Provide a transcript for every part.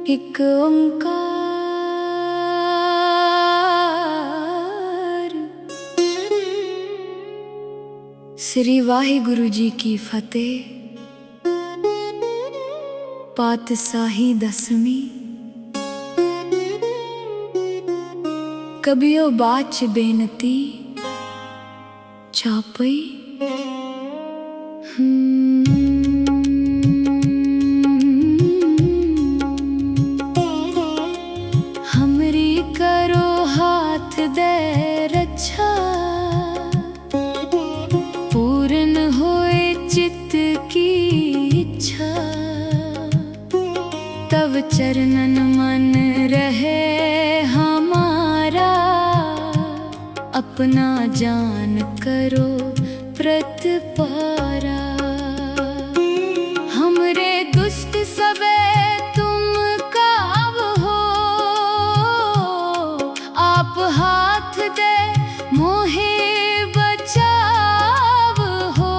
एक ओंकार। श्री वाहिगुरु जी की फतेह। पातशाही दसवीं। कबियो बाच बेनती चापई। हमरी करो हाथ दे रक्षा, पूर्ण होए चित्त की इच्छा। तब चरणन मन रहे हमारा, अपना जान करो प्रतिपारा। हमरे दुष्ट सबे तुम काव हो, आप हाथ दे मोहे बचाव हो।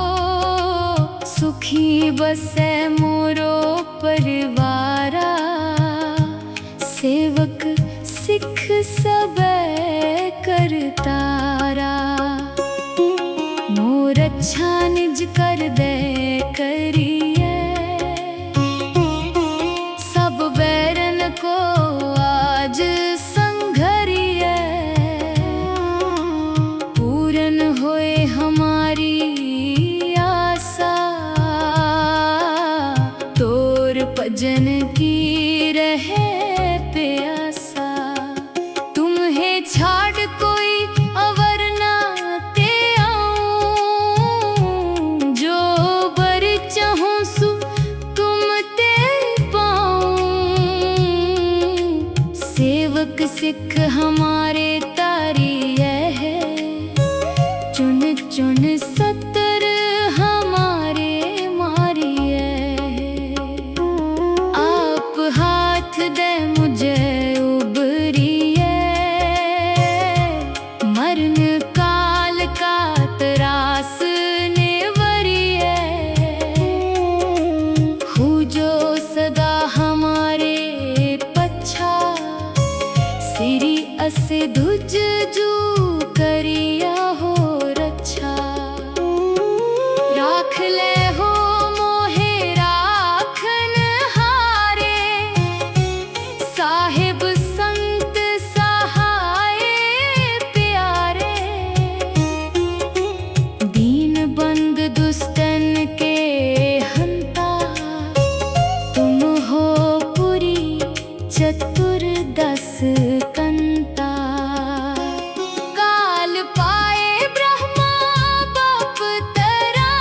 सुखी बसे मोरो परिवारा, सेवक सिख सबे करतारा। मोर अच्छा निज कर दे करिए, सब बैरन को आज संघरिए। पूर्ण होए हमारी आशा, तोर भजन की रहे प्यासा। तुम्हें छाड़ कोई अवर ना ते आऊं, जो बर चाहूं सु तुम ते पाऊं। सेवक सिख हमारे तारी है, चुन चुन सतर हमारे मारिए। आप हाथ दे मुझे उबरिए, मरण काल का त्रास निवरिए। हु जो सदा हमारे पच्छा, सिरी अस धुज जू करिया हो रक्षा। राख ले हो मोहे राखन हारे, साहिब संत सहाय प्यारे। दीन बंद दुष्टन के हंता, तुम हो पुरी चतुर्दश कंता। काल पाए ब्रह्मा बाप तरा,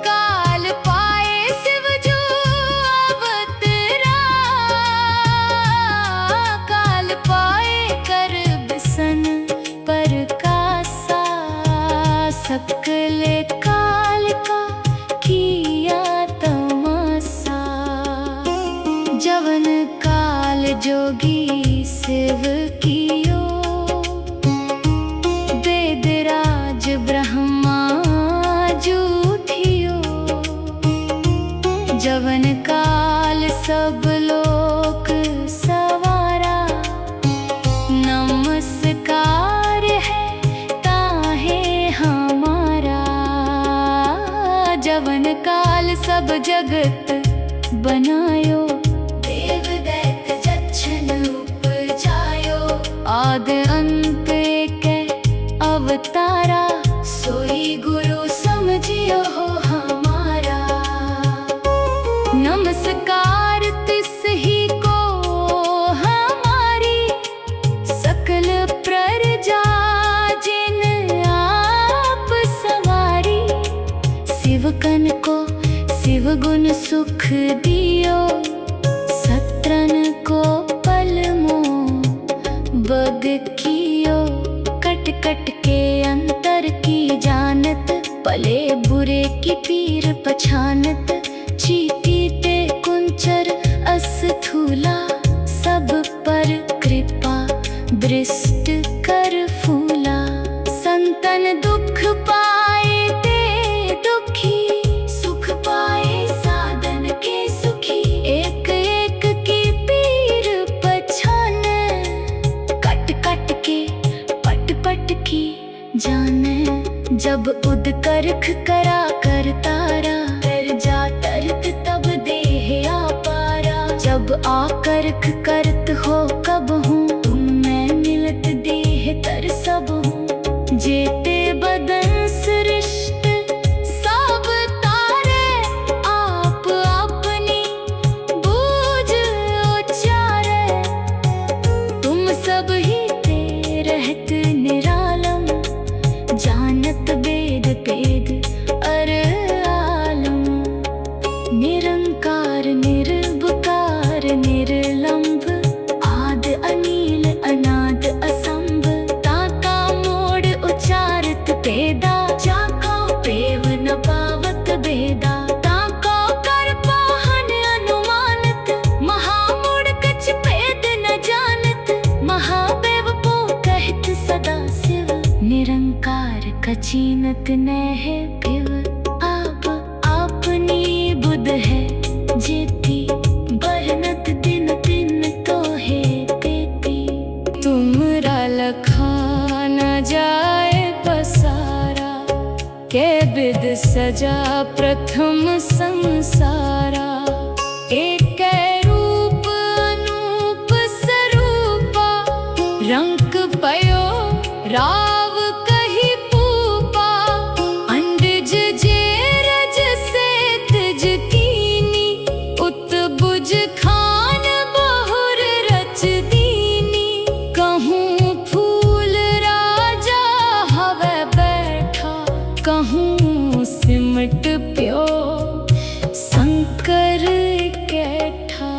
काल पाए शिव जो अवतरा। काल पाए कर बिसन पर कासा, सकल काल का किया तमासा। जवन काल जोगी शिव कियो, वेदराज ब्रह्मा जूठियो। जवन काल सब लोक सवारा, नमस्कार है ताहे हमारा। जवन काल सब जगत बनायो, देव दैत जच्छन उपजायो। आद अंत के अवतारा, सोई गुरु समझियो हो हमारा। नमस्कार तिस ही को हमारी, सकल प्रजा जिन आप सवारी। शिवकन को शिव गुण सुख दियो, सत्रन को पल मोह बग कियो। कट कट के अंतर की जानत, पले बुरे की पीर पछानत। चीटी ते कुंचर अस्थूला, सब पर कृपा दृष्ट कर फूला। संतन दुख पाए ते दुखी, सुख पाए साधन के सुखी। एक आकर्क करत हो कब हूँ, तुम मैं मिलत देह तर सब हूँ। जेते बदन सृष्ट सब तारे, आप अपनी बूझ उचारे। तुम सब ही ते रहत निरालम, जानत वेद पेद अर आलम। निरंकार निर्विकार निर्लंब, आद अनील अनाद असंभ। ताका मोड़ उचारत पेदा, जाको पेव न पावत बेदा। ताको कर पाहन अनुमानत, महामूढ़ कछ भेद न जानत। महादेव को कहत सदा शिव, निरंकार कचीनत नह पिव। आप अपनी बुध है जेती, बरनत दिन दिन तो है तेती। तुमरा लखा न जाए पसारा, के बिद सजा प्रथम संसारा। एक रूप अनूप स्वरूपा, रंक पयो राव कही पूपा। अंडज जे रज से तिज कीनी, उत बुझ खान बहुर रच दीनी। कहूँ फूल राजा हवे बैठा, कहूँ सिमट प्यो शंकर कैठा।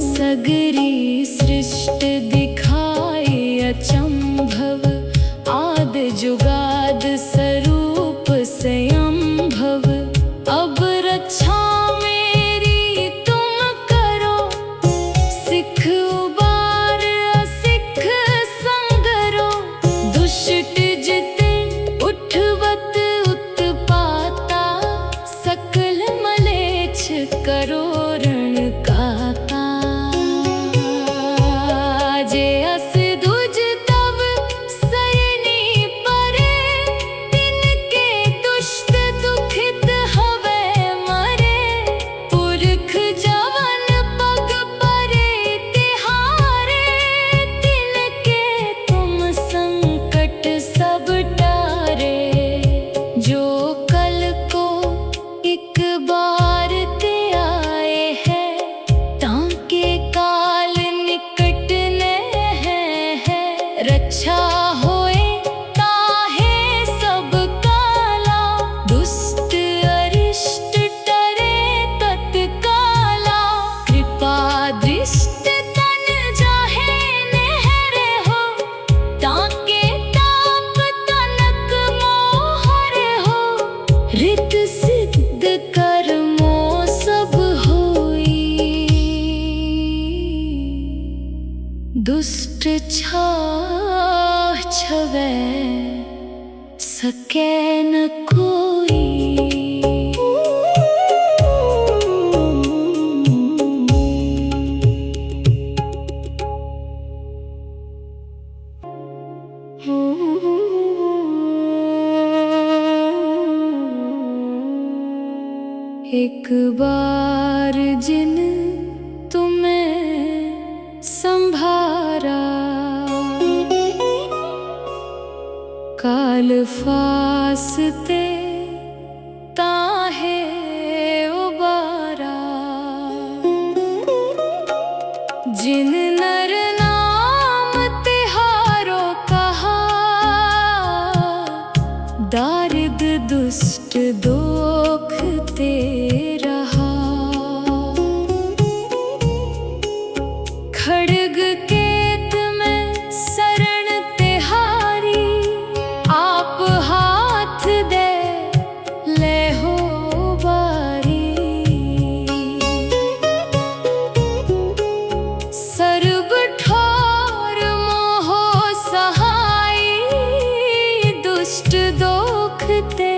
सगरी सृष्ट दिखाई अचंभव, आद जुगाद स्वरूप स्वयंभव। अब रक्षा मेरी तुम करो, सिख उबार असिख संगरो। दुष्ट जिते उठवत उत्पाता, सकल मलेच्छ करो रण काता। जे अस दुज तब सयनी परे, तिनके दुष्ट दुखित हवे मरे। पुरख जवन पग परे तिहारे, तिनके तुम संकट सब टारे। जो कल को एक बार ते आए हैं, ताके काल निकट न है। रक्षा होए ताहे सब काला, दुष्ट अरिष्ट टरे तत्काला। कृपा दृष्ट तन जाहे नहरे हो, ताके ताप तनक मोहरे हो। रित सिद्ध कर्मो सब होई, दुष्ट छाह छवै सके न कोई। एक बार जिन तुम्हें संभारा, काल फासते ताहे उबारा। जिन नर नाम तिहारो कहा, दारिद दुष्ट दोख ते रहा। खड्ग केत में शरण तिहारी, आप हाथ दे ले हो बारी। सर्व ठोर मोहो सहाई, दुष्ट दोख ते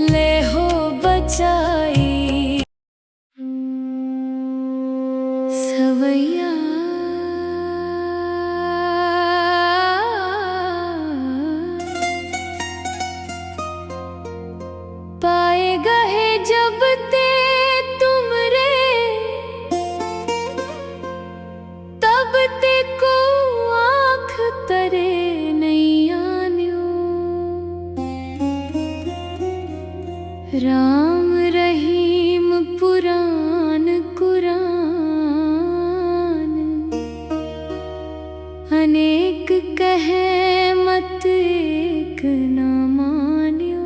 ले हो बचाई। सवैया पाए गए जब ते राम रहीम पुराण कुरान, अनेक कहे मत एक न मान्यो।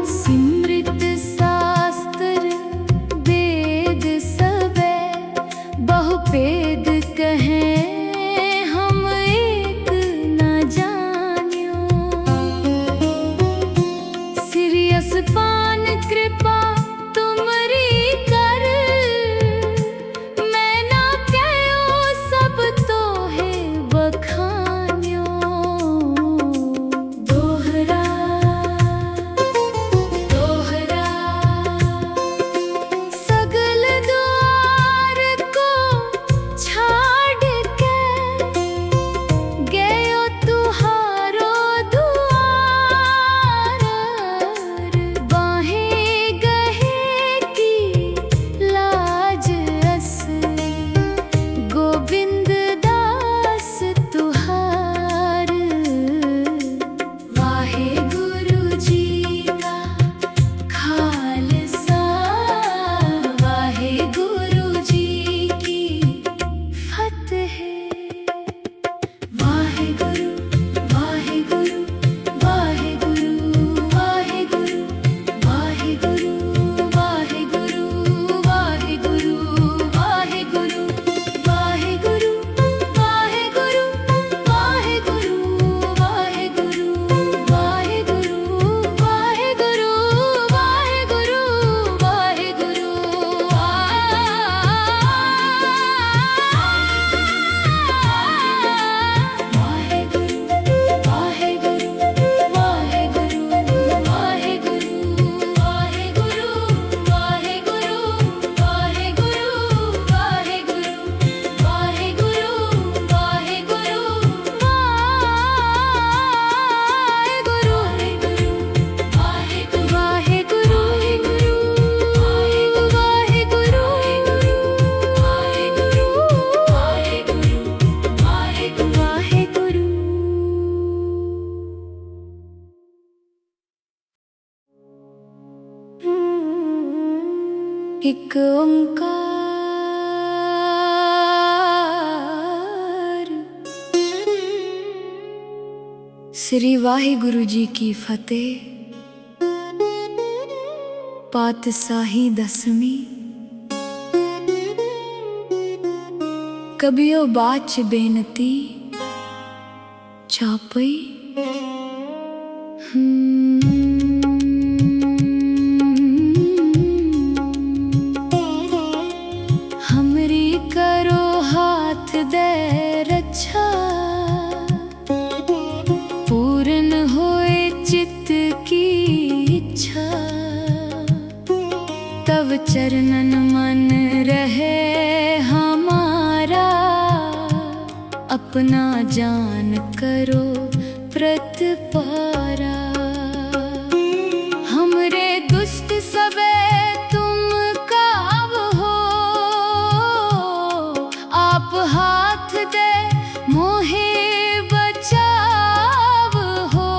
सिमृत शास्त्र वेद सबे, बहुपेद कहें हम एक न जान्यो। सिरियस पान कृपा तुमरी कर, मैं ना कहो सब तो है बखान्यो। दोहरा दोहरा सगल द्वार को छाड़ के, गयो तुहारो दुआर। बाहें गहे की लाज असली, गोविंद दास तुहार। वाहे गुरु जी का खालसा, वाहे गुरु जी की फतेह। वाहे गुरु वाहे गुरु वाहे गुरु वाहे गुरु वाहे गुरु वाहे गुरु वाहे गुरु वाहे गुरु वाहे गुरु वाहे गुरु वाहे गुरु वाहे गुरु वाहे गुरु वाहे गुरु वाहे गुरु वाहे गुरु। एक ओंकार। श्री वाहिगुरु जी की फतेह। पातशाही दसवीं। कबियो बाच बेनती चापई। हमरी करो हाथ दे रक्षा, पूर्ण होए चित्त की इच्छा। तब चरणन मन रहे हमारा, अपना जान करो प्रतिपारा। हमरे दुष्ट सबे तुम काव हो, आप हाथ दे मोहे बचाव हो।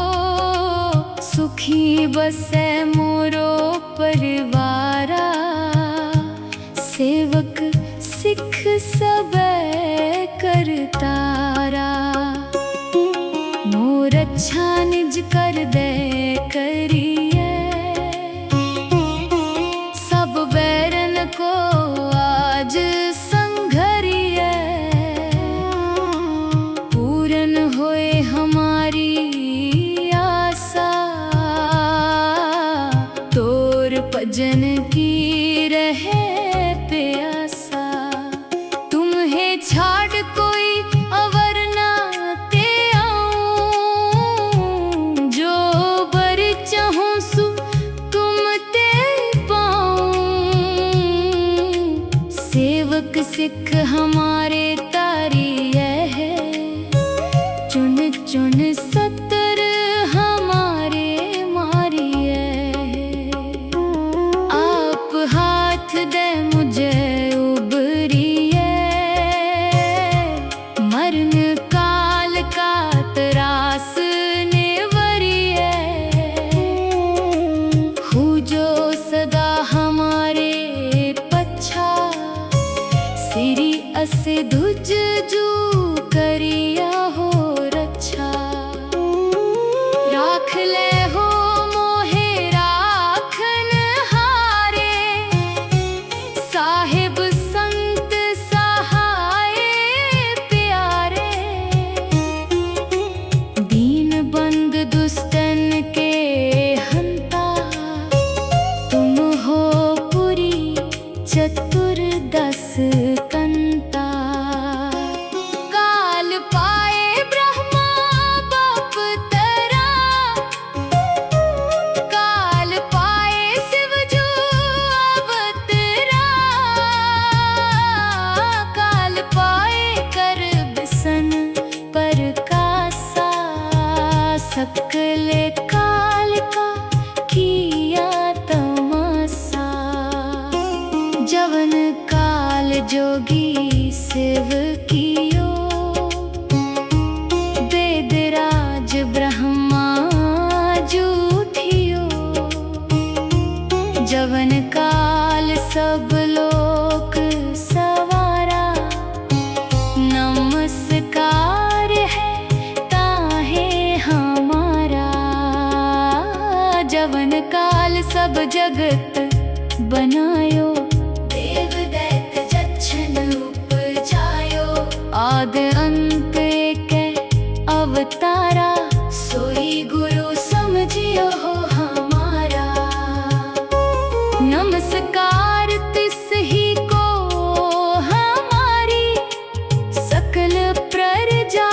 सुखी बसे मोरो परिवारा, सेवक सिख सबे करतारा। मोर अच्छा निज कर दे करिए, सब बैरन को आज संघरिए। पूर्ण होए हमारी आशा, तोर भजन की रहे प्यासा। तुम्हें छाड़ कोई अवर ना ते आऊं, जो बर चाहूं सु तुम ते पाऊं। सेवक सिख हमारे तारी है, चुन चुन सतर हमारे मारी राख ले हो मोहे राखन हारे, साहिब संत सहाय प्यारे। दीन बंद दुष्टन के हंता, तुम हो पुरी चतुर्दश कंता। काल पाए ब्रह्मा बाप तरा, काल पाए शिव जो अवतरा। काल पाए कर बिसन पर कासा, सकल काल का किया तमासा। जवन काल जोगी शिव कियो, वेदराज ब्रह्मा जूठियो। जवन काल सब लोक सवारा, नमस्कार है ताहे हमारा। जवन काल सब जगत बनायो, देव दैत्य जच्छन उपजायो। आद अंत एक अवतारा, सोई गुरु समझियो हो हमारा। नमस्कार तिस ही को हमारी, सकल प्रजा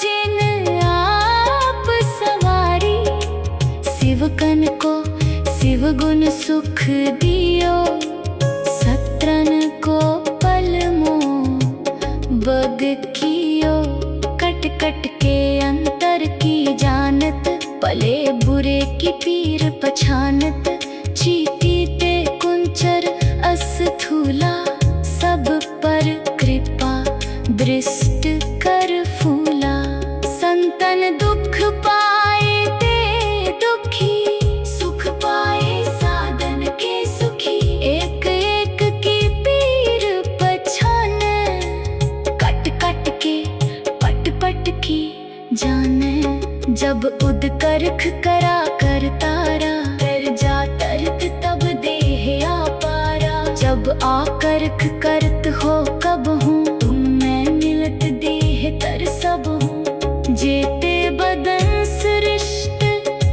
जिन आप सवारी। शिवकन को शिव गुण सुख दियो, सत्रन को पलमो बग कियो। कट कट के अंतर की जानत, भले बुरे की पीर पछानत। चीटी ते कुंचर अस्थूला, सब पर कृपा दृष्ट कर फूला। संतन दुख पाए ते दुखी, सुख पाए साधन के सुखी। एक एक की पीर पछान, कट कट के पट पट की जाने। जब उद करख करा कर तारा, कर जा तरत तब देह आपारा। जब आकर्ख करत हो कब हूँ, तुम मैं मिलत देह तर सब हूँ। जेते बदन सृष्ट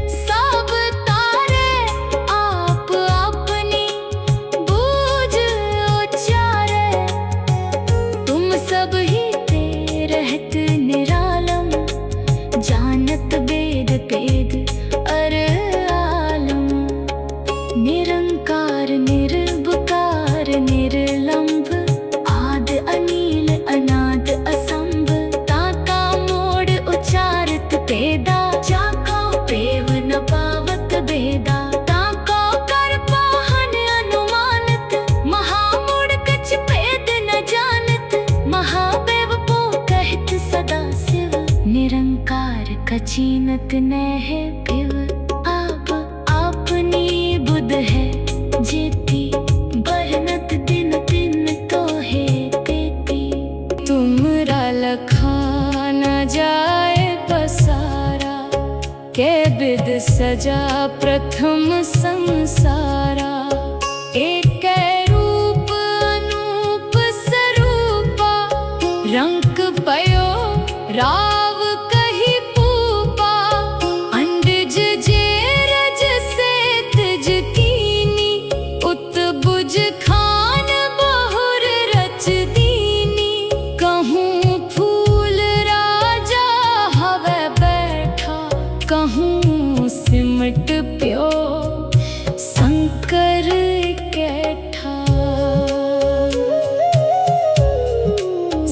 सब तारे, आप अपनी बूझ उचारे। तुम सब ही ते रहत निरालम, जानत वेद भेद अर आलम। निरंकार निर्विकार निर्लंब, आद अनील अनाद असंभ। ताका मोड़ उचारत भेदा, जाको पेव न पावत भेदा। ताको कर पाहन अनुमानत, महामूढ़ कछ भेद न जानत। महादेव पो कहत सदा शिव, निरंकार कचीनत नह पिव। आप आपनी बुध है जेती, बरनत दिन दिन तो है तेती। तुमरा लखा न जाए पसारा, के बिद सजा प्रथम संसारा। एक रूप अनूप स्वरूपा, रंक पयो राव कही पूपा। अंडज जे रज से तिज कीनी, उत बुझ खान बहुर रच दीनी। कहूँ फूल राजा हवे बैठा, कहूँ सिमट प्यो शंकर कैठा।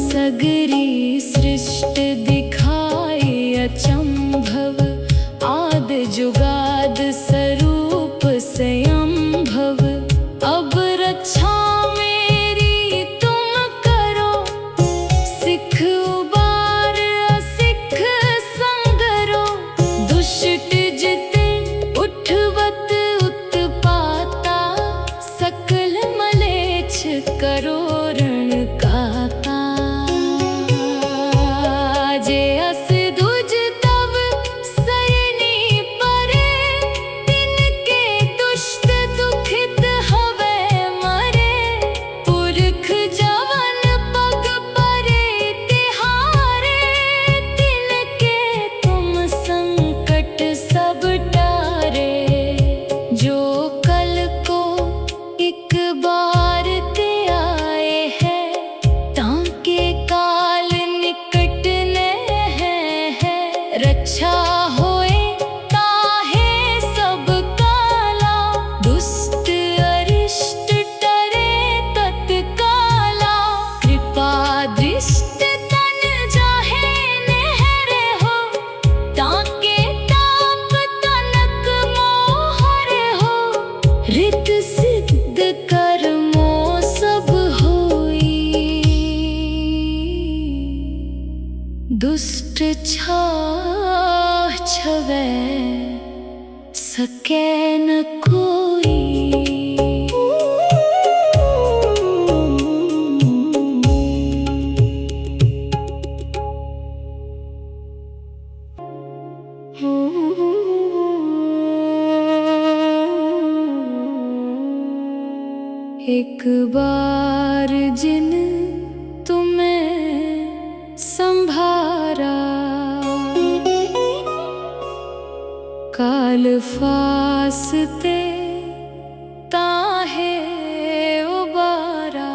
सगरी सृष्ट दिखाई अचंभव, आद जुगाद स्वरूप स्वयंभव। अब रक्षा मेरी तुम करो, सिख उबार असिख संगरो। दुष्ट जिते उठवत उत्पाता, सकल मलेच्छ करो रण काता। जे अस दुज तब सयनी छाह छवे सके न कोई। एक बार जिन तुम्हें संभारा, काल फासते ताहे उबारा।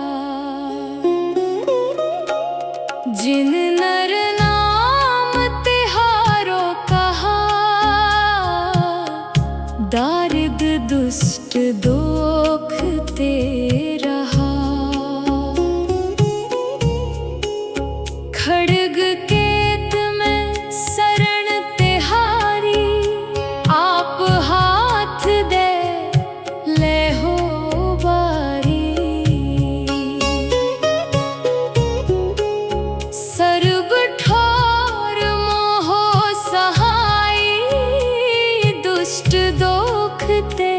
जिन नर नाम तिहारो कहा, दारिद दुष्ट दोख ते रहा। खड़ग केत में शरण तिहारी, आप हाथ दे ले हो बारी। सर्ब ठोर मोहो सहाई, दुष्ट दोख ते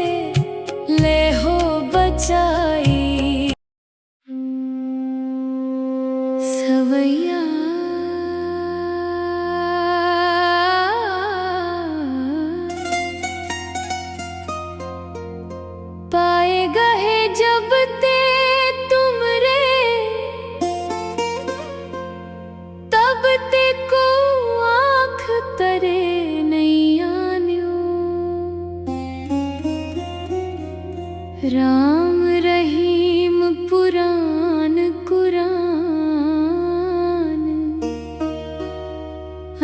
ले हो बचाई। सवैया पाए गए जब ते तुमरे, तब ते को आँख तरे नहीं आन्यो। राम रहीम पुराण कुरान,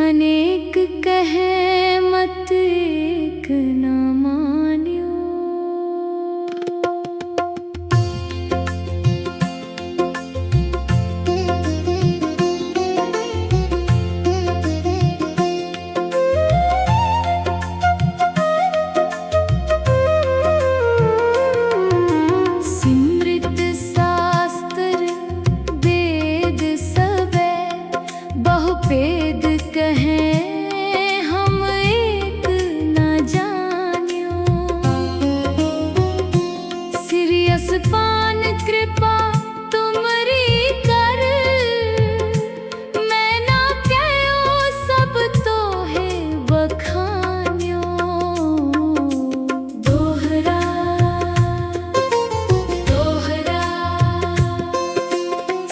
अनेक कहे मत एक न मान्यो। सिमृत शास्त्र वेद सबे, बहुपेद कहें हम एक न जान्यो। सिरियस पान कृपा तुमरी कर, मैं ना कहो सब तो है बखान्यो। दोहरा दोहरा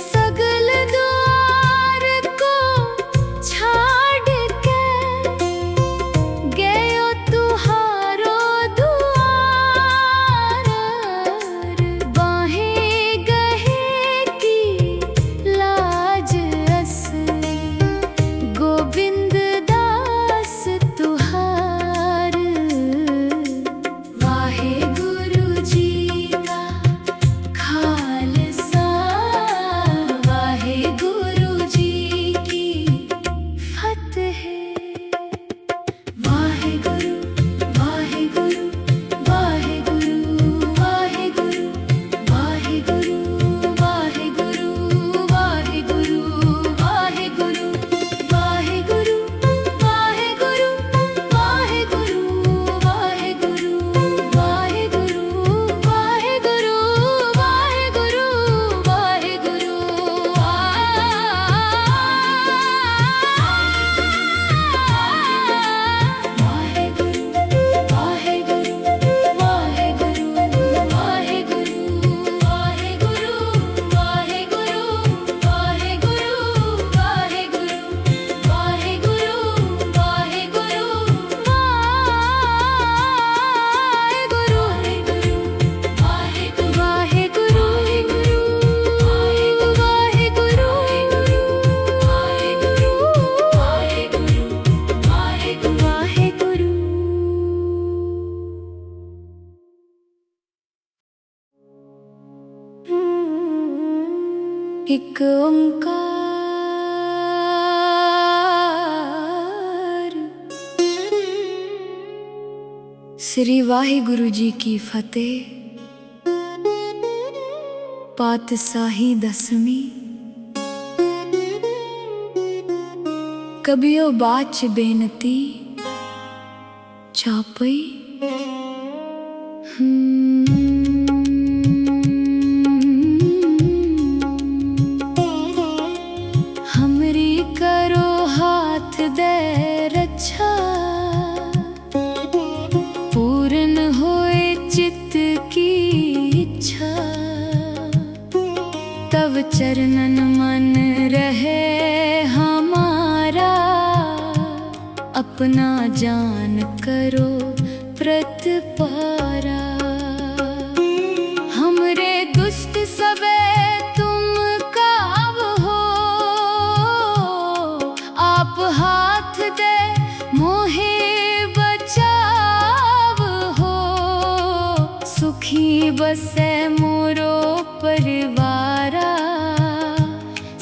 सगल द्वार को छाड़ के, गयो तुहारो दुआर। बाहें गहे की लाज असली, गोविंद दास तुहार। वाहे गुरु जी का खालसा, वाहे गुरु जी की फतेह। वाहे गुरु वाहे गुरु वाहे गुरु वाहे गुरु वाहे गुरु वाहे गुरु वाहे गुरु वाहे गुरु वाहे गुरु वाहे गुरु वाहे गुरु वाहे गुरु वाहे गुरु वाहे गुरु वाहे गुरु वाहे गुरु। एक ओंकार। श्री वाहिगुरु जी की फतेह। पातशाही दसवीं। कबियो बाच बेनती चापई हमरी करो हाथ दे रक्षा, पूर्ण होए चित्त की इच्छा। तब चरणन मन रहे हमारा, अपना जान करो प्रतिपारा। हमरे दुष्ट सबे तुम काव हो, आप हाथ दे मोहे बचाव हो। सुखी बसे मोरो परिवारा,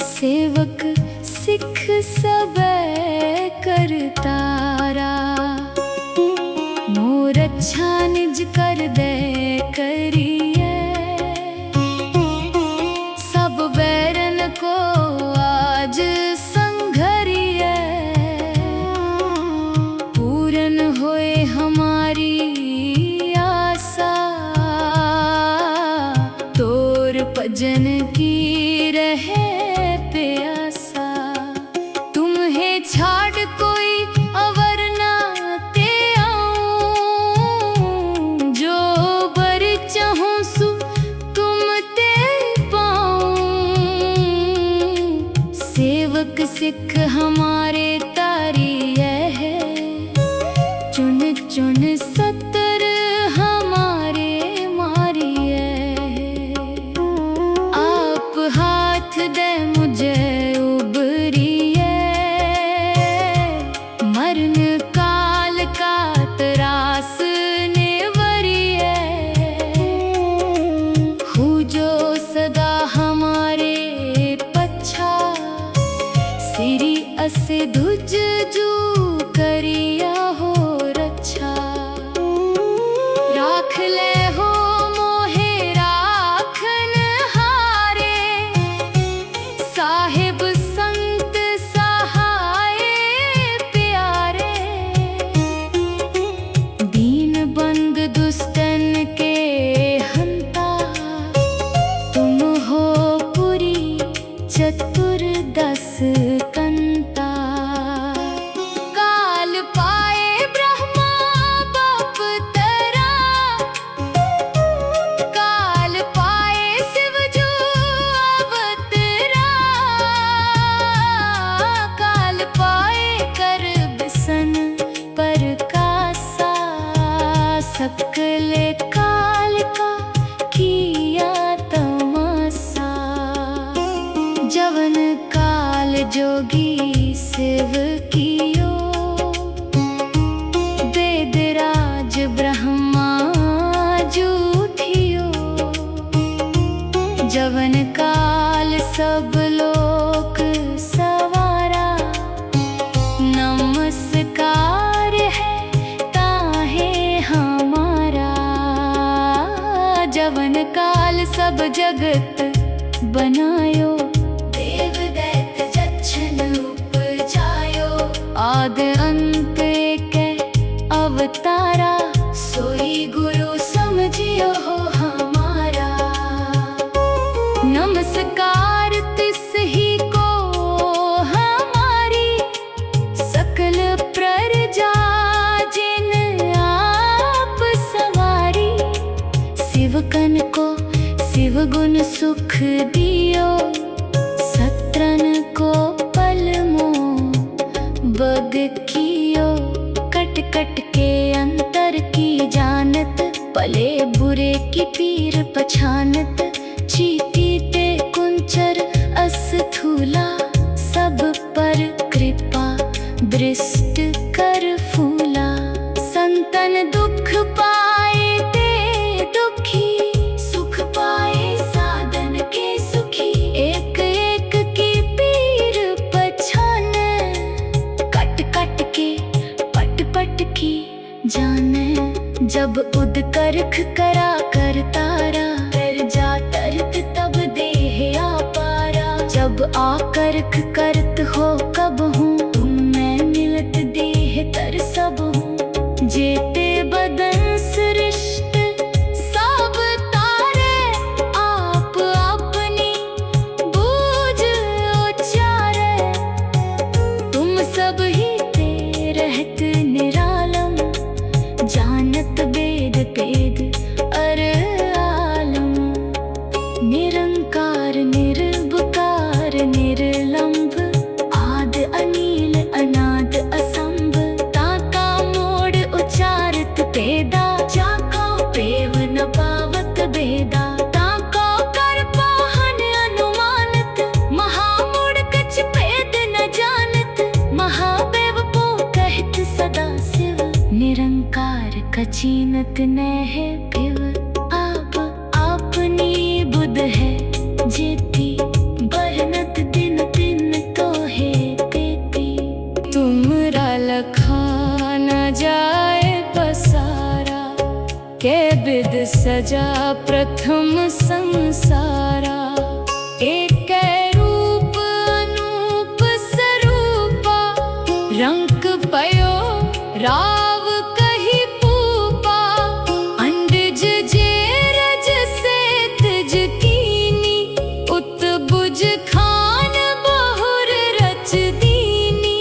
सेवक सिख सबे करतारा। मोर अच्छा निज कर दे करिए, सब बैरन को आज संघरिए। पूर्ण होए हमारी आशा, तोर भजन की रहे प्यासा। तुम्हें छाड़ कोई अवर ना ते आऊं, जो बर चाहूं सु तुम ते पाऊं। सेवक सिख हमारे तारी है, चुन चुन सतर हमारे मारिए। आप हाथ दे मुझे उबरिए, मरण काल का त्रास निवरिए। हु जो सदा हमारे पच्छा, सिरी अस धुज जू करिया हो रक्षा। राख ले हो मोहे राखन हारे, साहिब संत सहाय प्यारे। दीन बंद दुष्टन के हंता, तुम हो पुरी चतुर्दश कंता। काल पाए ब्रह्मा बाप तरा, काल पाए शिव जो अवतरा। काल पाए कर बिसन पर कासा, सकल काल का किया तमासा। जवन काल जोगी शिव कियो, वेदराज ब्रह्मा जूठियो। जवन काल सब लोक सवारा, नमस्कार है ताहे हमारा। जवन काल सब जगत बनायो, देव दैत्य जच्छन उपजायो। आद अंत के अवतारा, सोई गुरु समझियो हो हमारा। नमस्कार तिस ही को हमारी, सकल प्रजा जिन आप सवारी। शिवकन को शिव गुण सुख दियो, सत्रन को पल बग कियो। कट कट के अंतर की जानत, भले बुरे की पीर पछानत। चीटी ते कुंचर अस्थूला, सब पर कृपा दृष्ट कर फूला। संतन दुख पाए ते दुखी, सुख पाए साधन के सुखी। एक एक की पीर पछान, कट कट के पट पट की जाने। जब उद करख करा कर तारा, तर जा तरत तब देह आपारा। जब आकर्ख करत हो कब हूँ तुम तेदा जाको पेव न पावत बेदा ताको कर पाहन अनुमानत महामूढ़ कछ भेद न जानत महादेव पो कहत सदा शिव निरंकार कचीनत नह पिव आप आपनी बुध है जेती बहनत दिन दिन तो है तेती तुमरा लखा न जाए पसारा के बिद सजा प्रथम संसारा एक रूप अनूप स्वरूपा रंग पयो राव कही पूपा अंडज जे रज से तज कीनी उत बुज खान बहुर रच दीनी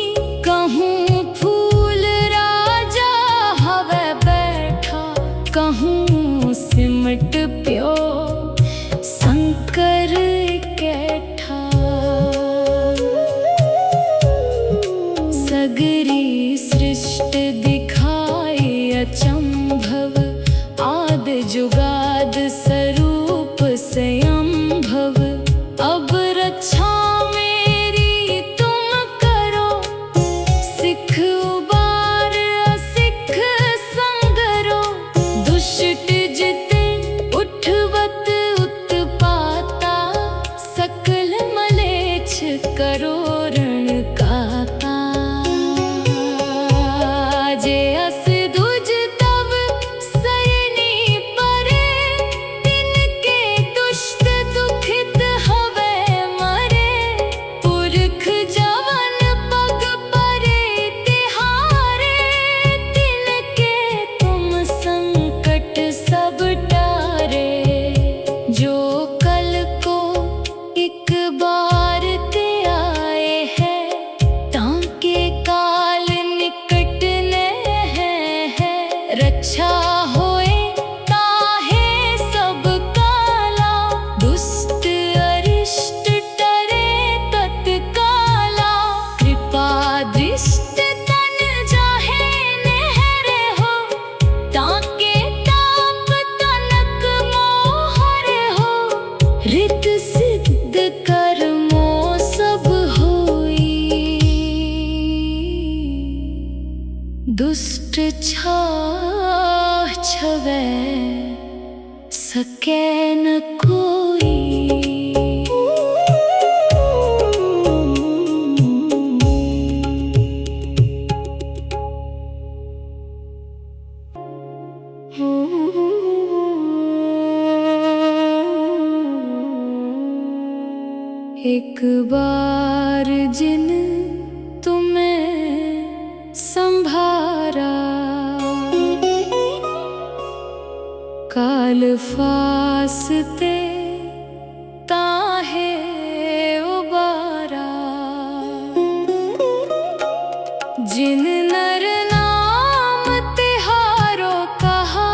कहूँ फूल राजा हवे बैठा कहूँ सिमट प्यो शंकर कैठा सगरी सृष्ट दिखाए अचंभव आद जुगाद स्वरूप स्वयंभव अब रक्षा मेरी तुम करो सिख उबार असिख संगरो दुष्ट जिते उठवत उत्पाता सकल मलेच्छ करो रण काता जे अस दुज तब सयनी परे तिनके दुष्ट दुखित हवे मरे पुरख जवन पग परे तिहारे तिनके तुम संकट सब टारे जो कल को एक बार ते आए हैं ताके काल निकट ने है रक्षा होए ताहे सब काला दुष्ट अरिष्ट टरे तत्काला कृपा दृष्ट तन जाहे नहरे हो ताके ताप तनक मोहरे हो रित सिद्ध कर्मो सब होई दुष्ट छाह छवै सके न कोई एक बार जिन तुम्हें संभारा काल फासते ताहे उबारा जिन नर नाम तिहारो कहा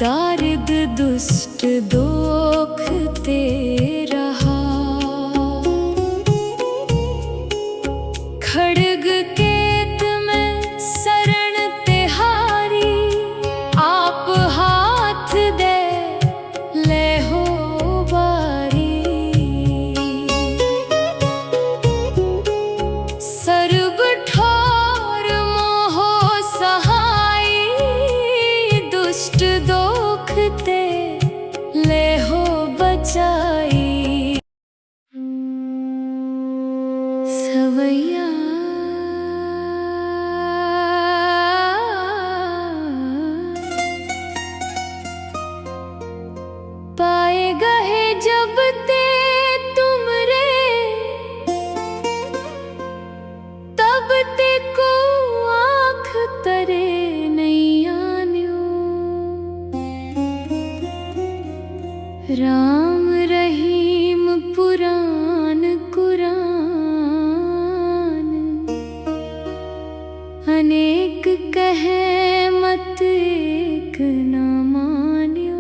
दारिद दुष्ट दोख ते रहा खड्ग केत में शरण तिहारी आप हाथ दे ले हो बारी सर्व ठोर मोहो सहाय दुष्ट दोख ते ले हो बचाई सवैया पाए गए जब ते तुमरे तब ते को आँख तरे नहीं आन्यो राम रहीम पुराण कुरान अनेक कहे मत एक न मान्यो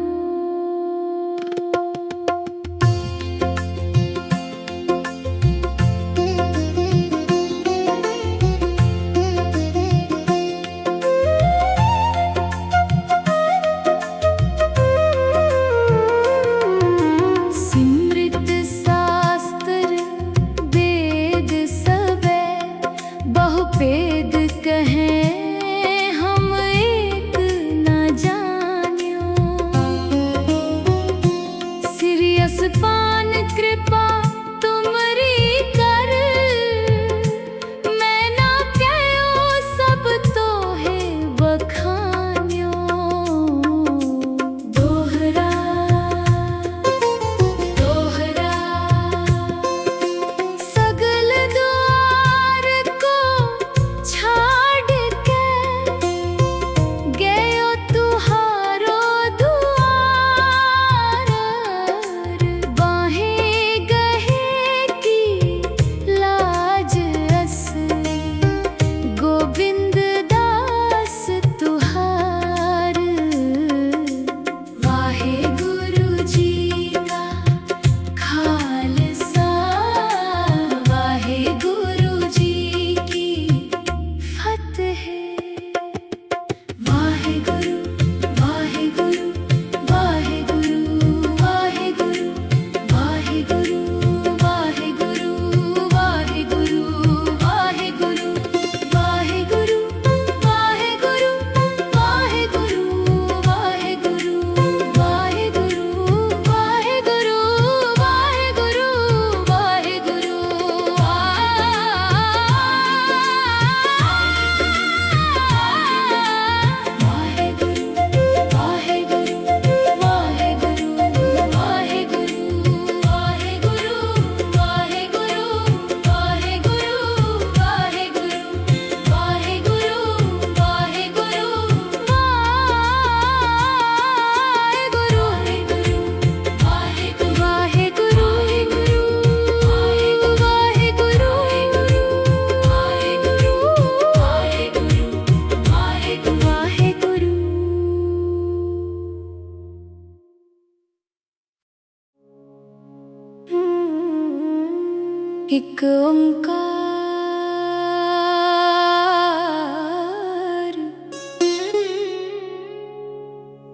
एक ओंकार।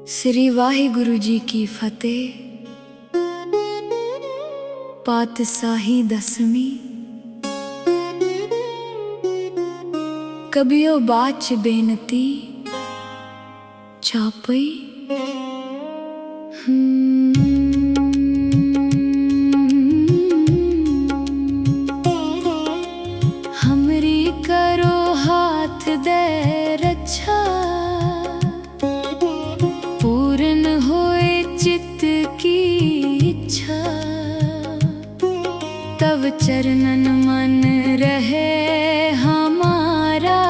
श्री वाहिगुरु जी की फतेह। पातशाही दसवीं। कबियो बाच बेनती चापई। हमरी करो हाथ दे रक्षा, पूर्ण होए चित्त की इच्छा। तब चरणन मन रहे हमारा,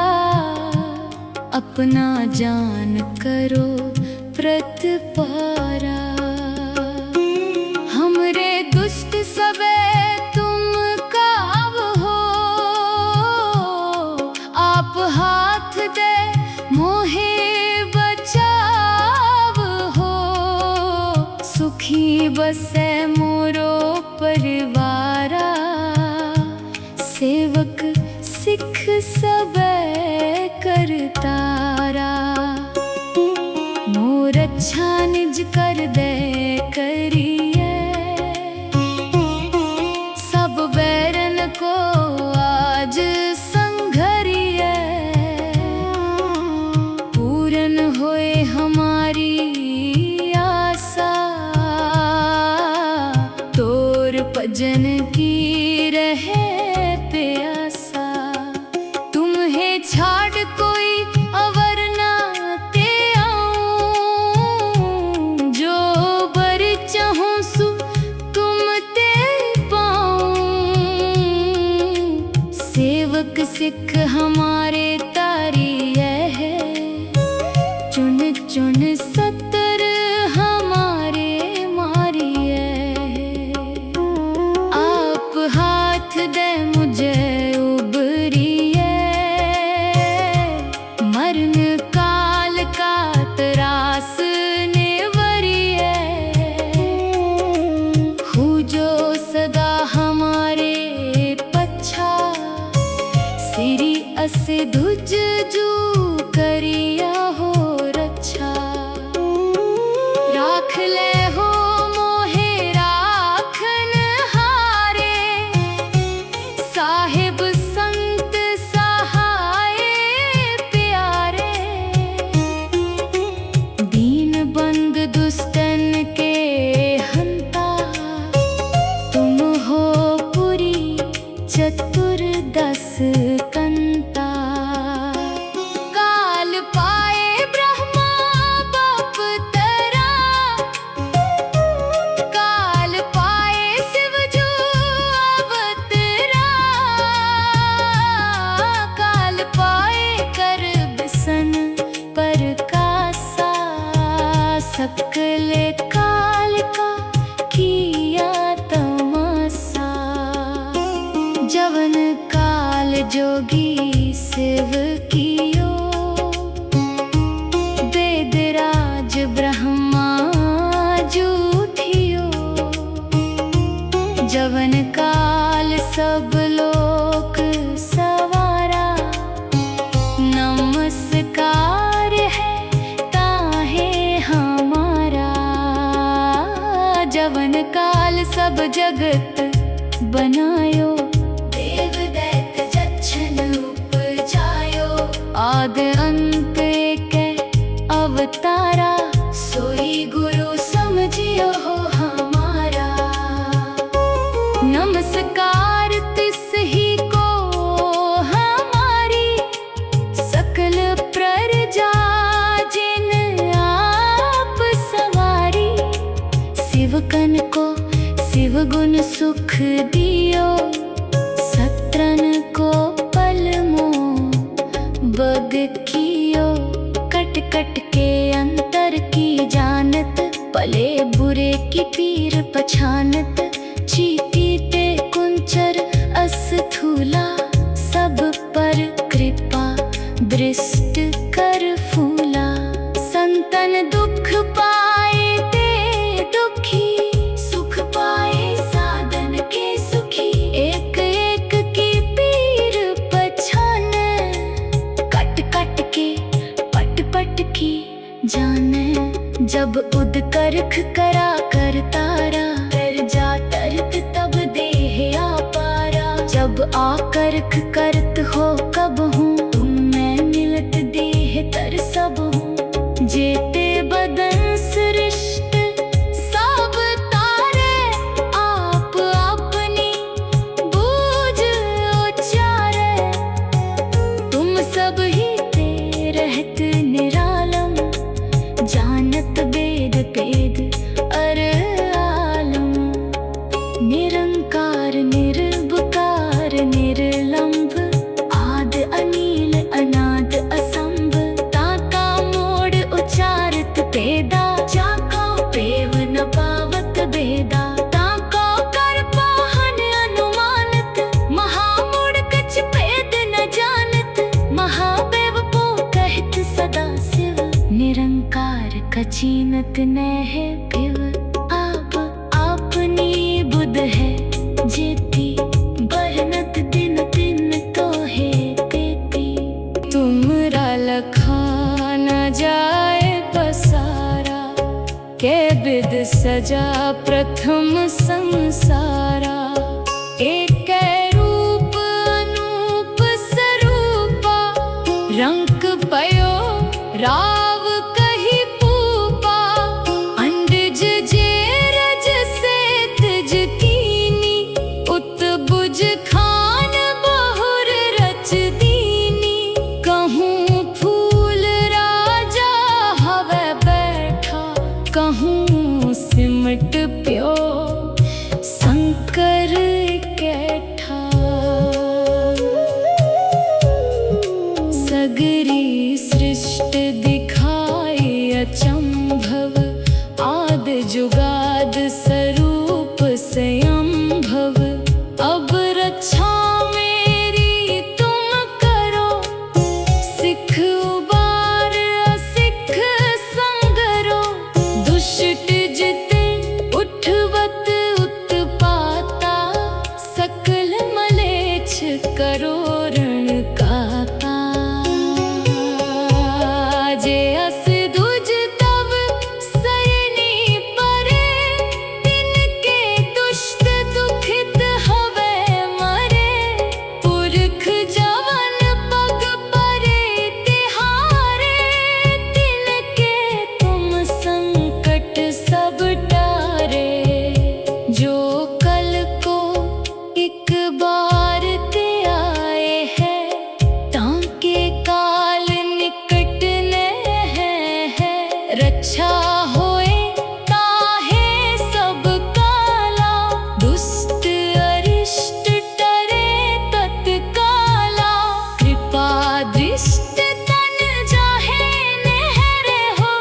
अपना जान करो प्रतिपारा। हमरे दुष्ट सबे तुम काव हो, आप हाथ दे मोहे बचाव हो। सुखी बसे मोरो परिवारा, सेवक सिख सबे करतारा। मोर अच्छा निज कर दे करिए, सब बैरन को आज संघरिए। पूर्ण होए हमारी आशा, तोर भजन की रहे प्यासा। तुम्हें छाड़ कोई अवर ना ते आऊं, जो बर चाहूं सु तुम ते पाऊं। सेवक सिख हमारे तारी है, चुन चुन सतर हमारे मारिए। आप हाथ दे मुझे उबरिए, मरण काल का त्रास नेवरिए। हूँ जो सदा हमारे पच्छा, सिरी अस धुज जू करिया हो रक्षा। राख ले हो मोहे राखन हारे, साहिब संत सहाय प्यारे। दीन बंद दुष्टन के हंता, तुम हो पुरी चतुर्दश कंता। काल पाए ब्रह्मा बाप तरा, काल पाए शिवजू अवतरा। काल पाए कर बिसन पर कासा, सकल काल का किया तमासा। जवन काल जोगी शिव कियो, वेदराज ब्रह्मा जूठियो। जवन काल सब लोक सवारा, नमस्कार है ताहे हमारा। जवन काल सब जगत बनायो, देव दैत्य जच्छन उपजायो। आद अंत के अवतारा, सोई गुरु समझियो हो हमारा। नमस्कार तिस ही को हमारी, सकल प्रजा जिन आप सवारी। शिवकन को शिव गुण सुख दियो, सत्रन को पल मोह बग कियो। कट कट के अंतर की जानत, भले बुरे की पीर पछानत। चीटी ते कुंचर अस्थूला, सब पर कृपा दृष्ट कर फूला। संतन दुख पाए ते दुखी, सुख पाए साधन के सुखी। एक जाने जब उद करख करा कर तारा, तर जा तरत तब देह आपारा। जब आकरख करत हो कब हूँ, तुम मैं मिलत देह तर सब हूँ। जेते बदन सृष्ट सब तारे, आप अपनी बूझ उचारे। तुम सब ही ते रहत निरालम, जानत वेद पेद अर आलम। निरंकार निर्विकार निर्लंब, आद अनील अनाद असंभ। ताका मोड़ उचारत पेदा, जाको पेव न पावत भेदा। ताको कर पाहन अनुमानत, महामूढ़ कछ भेद न जानत। महादेव को कहत सदा शिव, निरंकार कचीनत नह पिव। आप अपनी बुध है जेती, बरनत दिन दिन तो है तेती। तुमरा लखा न जाए पसारा, के बिद सजा प्रथम संसारा। एक रूप अनूप स्वरूपा, रंक पयो राव कही पूपा। अंडज जे रज से तज कीनी, उत बुझ खान बहुर रच दीनी। कहूँ फूल राजा हवे बैठा, कहूँ सिमट प्यो शंकर कैठा। सगरी सृष्ट दिखाई अचंभव, आद जुगाद स्वरूप स्वयंभव। अब रक्षा मेरी तुम करो, सिख उबार असिख संगरो। दुष्ट जिते उठवत उत्पाता, सकल मलेच्छ करो रण काता। जे अस दुज तब सरनी परे, तिनके दुष्ट दुखित हवे मरे। पुरख जवन पग परे तिहारे, तिनके तुम संकट सब टारे। जो कल को एक बार ते आए हैं, ताके काल निकट ने है। रक्षा होए ताहे सब काला, दुष्ट अरिष्ट टरे तत्काला। कृपा दृष्ट तन जाहे नहरे हो,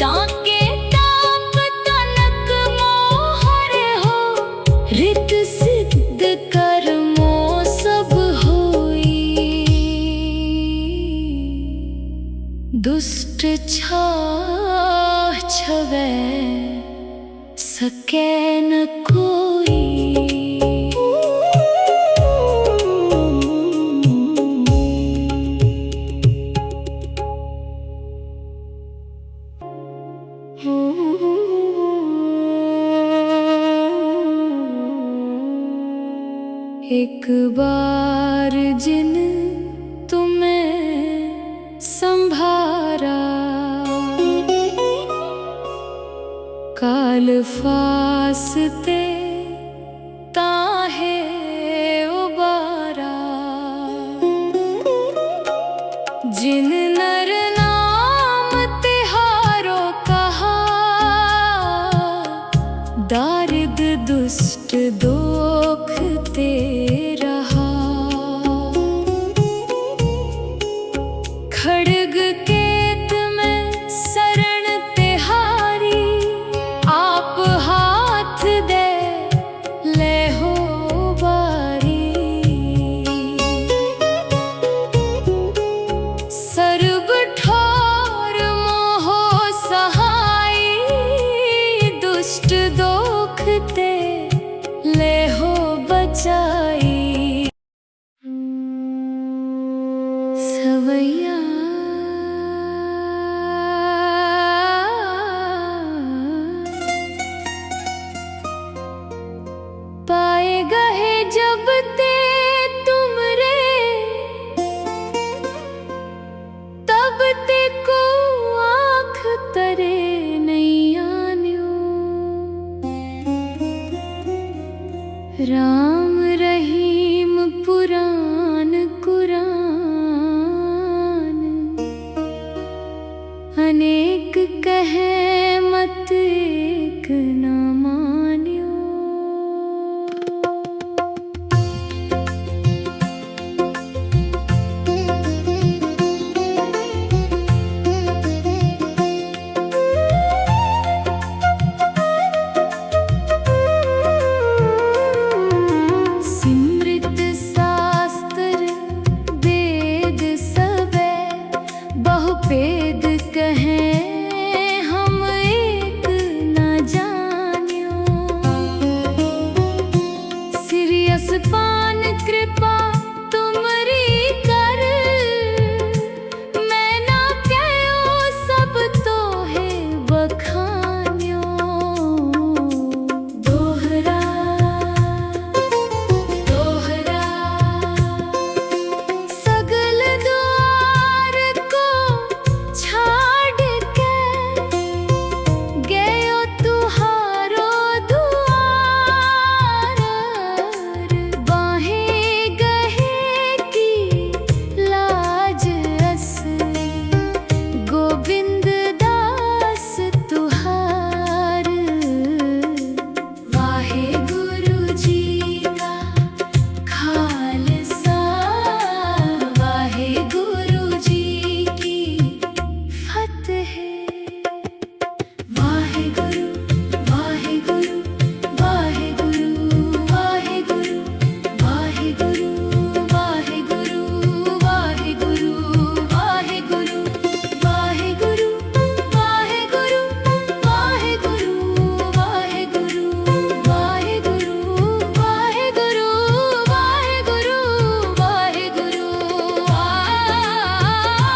ताके ताप तनक मोहरे हो। रित सिद्ध कर्मो सब होई, दुष्ट छाह छवै सके न कोई। एक बार जिन तुम्हें संभारा, काल फासते ताहे उबारा। जिन नर नाम तिहारो कहा, दारिद दुष्ट दोख ते रहा। खड्ग केत में शरण तिहारी, आप हाथ दे ले हो बारी। सर्व तरे नैयान्यो। राम रहीम पुराण कुरान, अनेक कहे मत एक न मान्यो। सिमृत शास्त्र वेद सबे, बहुपेद कहें हम एक न जान्यो। सिरियस पान कृपा तुमरी कर, मैं ना कहो सब तो है बखान्यो। दोहरा दोहरा सगल द्वार को छाड़ के, गयो तुहारो दुआर। बाहें गहे की लाज असली, गोविंद दास तुहार। वाहे गुरु जी का खालसा, वाहे गुरु जी की फतेह। वाहे गुरु वाहे गुरु वाहे गुरु वाहे गुरु वाहे गुरु वाहे गुरु वाहे गुरु वाहे गुरु वाहे गुरु वाहे गुरु वाहे गुरु वाहे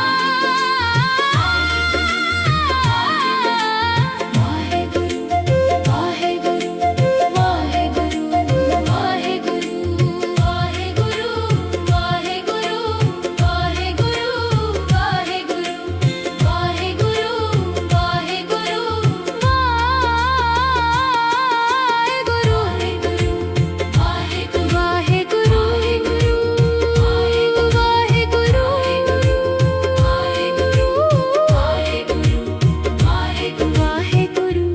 गुरु वाहे गुरु वाहे गुरु वाहे गुरु वाहे गुरु।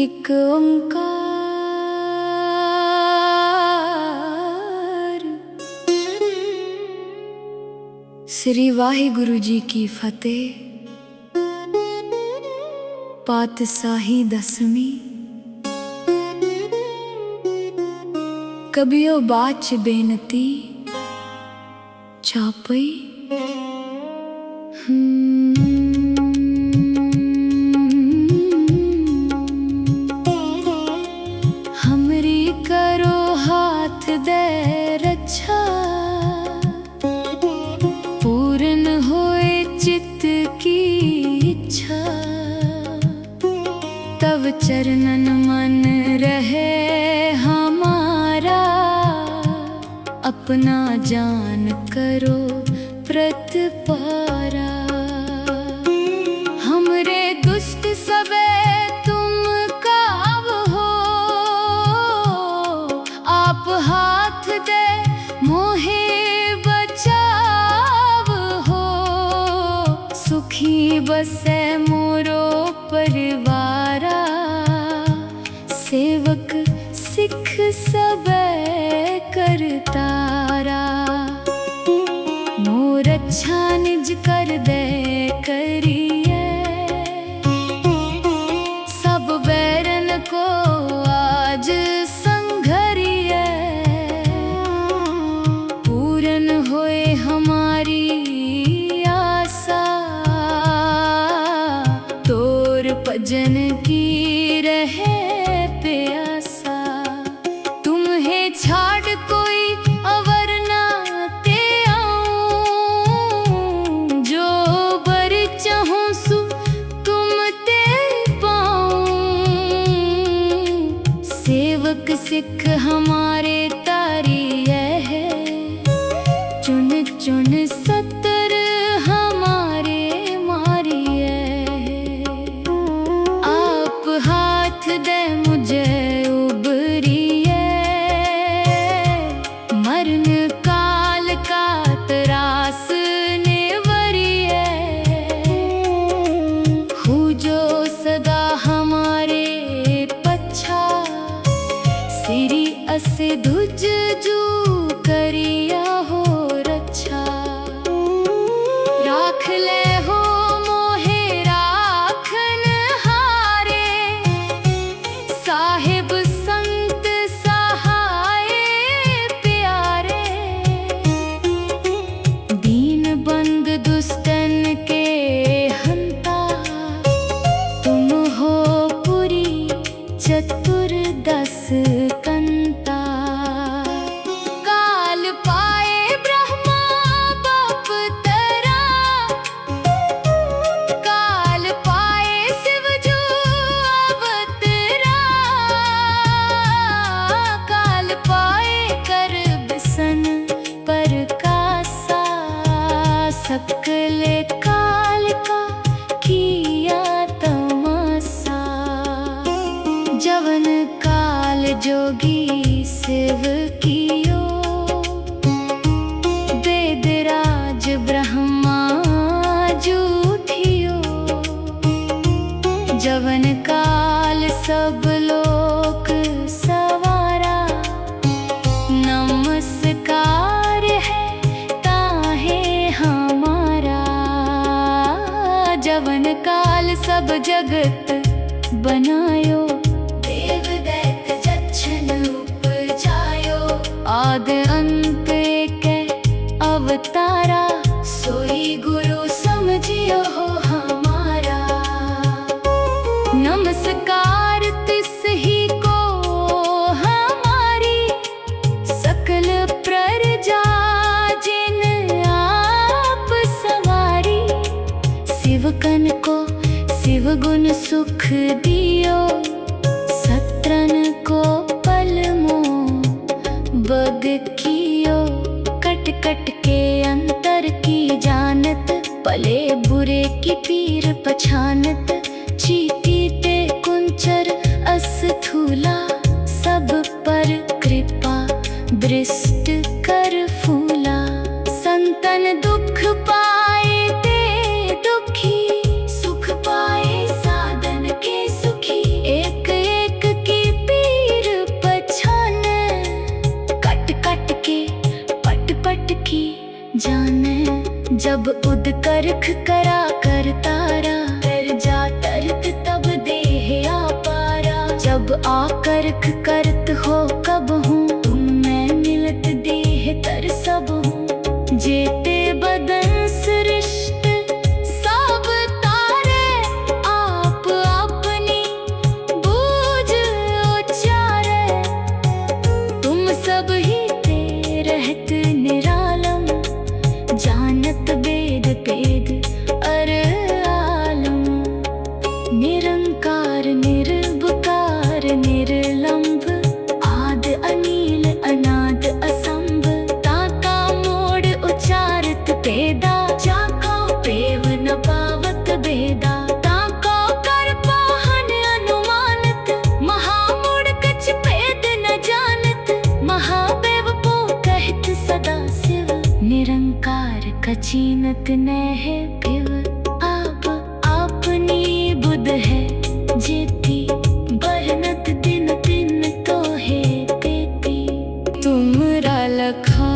एक ओंकार। श्री वाहिगुरु जी की फतेह। पातशाही दसवीं। कबियो बाच बेनती चापई। हमरी करो हाथ दे रक्षा, पूर्ण होए चित्त की इच्छा। तब चरणन मन रहे हमारा, अपना जान करो प्रतिपारा। हमरे दुष्ट सबे तुम काव हो, आप हाथ दे मोहे बचाव हो। सुखी बसे मोरो परिवारा, सेवक सिख सबे करतारा। मोर अच्छा निज कर दे करिए, सब बैरन को आज संघरिए। पूर्ण होए हमारी आशा, तोर भजन की रहे प्यासा। तुम्हें छाड़ कोई अवर ना ते आऊं, जो बर चाहूं सु तुम ते पाऊं। सेवक सिख हमारे तारी है, धुज जू करिया हो रक्षा। राख ले हो मोहे राखन हारे, साहिब संत सहाय प्यारे। दीन बंद दुष्टन के हंता, तुम हो पुरी चतुर्दश कंता। काल पाए ब्रह्मा बाप तरा, काल पाए शिव जो अवतरा। काल पाए कर बिसन पर कासा, सकल काल का किया तमासा। जवन काल जोगी शिव कियो, वेदराज ब्रह्मा जूठियो। जवन काल सब लोक सवारा, नमस्कार है ताहे हमारा। जवन काल सब जगत बनायो, देव दैत्य जच्छन उपजायो। आद अंत के अवतारा, सोई गुरु समझियो हो हमारा। नमस्कार तिस ही को हमारी, सकल प्रजा जिन आप सवारी। शिवकन को शिव गुण सुख दियो, सत्रन को पलमो बग कियो। कट कट के अंतर की जानत, भले बुरे की पीर पछानत। चीटी ते कुंचर अस्थूला, सब पर कृपा दृष्ट कर फूला। संतन दुख पाए ते दुखी, सुख पाए साधन के सुखी। एक एक की पीर पछान, कट कट के पट पट की जाने। जब उद करख करा कर तारा, तर जा तरत तब देह आपारा। जब आकर्ख करत हो कब हूँ, तुम मैं मिलत देह तर सब हूँ। जेते बदन सृष्ट सब तारे, आप अपनी बूझ उचारे। तुम सब ही ते रहत निरालम, जानत वेद पेद अर आलम। निरंकार निर्विकार निर्लंब, आद अनील अनाद असंभ। ताका मोड़ उचारत पेदा, जाका पेव न पावत बेदा। ताका कर पाहन अनुमानत, महामूढ़ कछ भेद न जानत। महादेव को कहत सदा शिव, निरंकार कचीनत नह पिव। आप आपनी बुध है जेती, बरनत दिन दिन तो है तेती। तुमरा लखा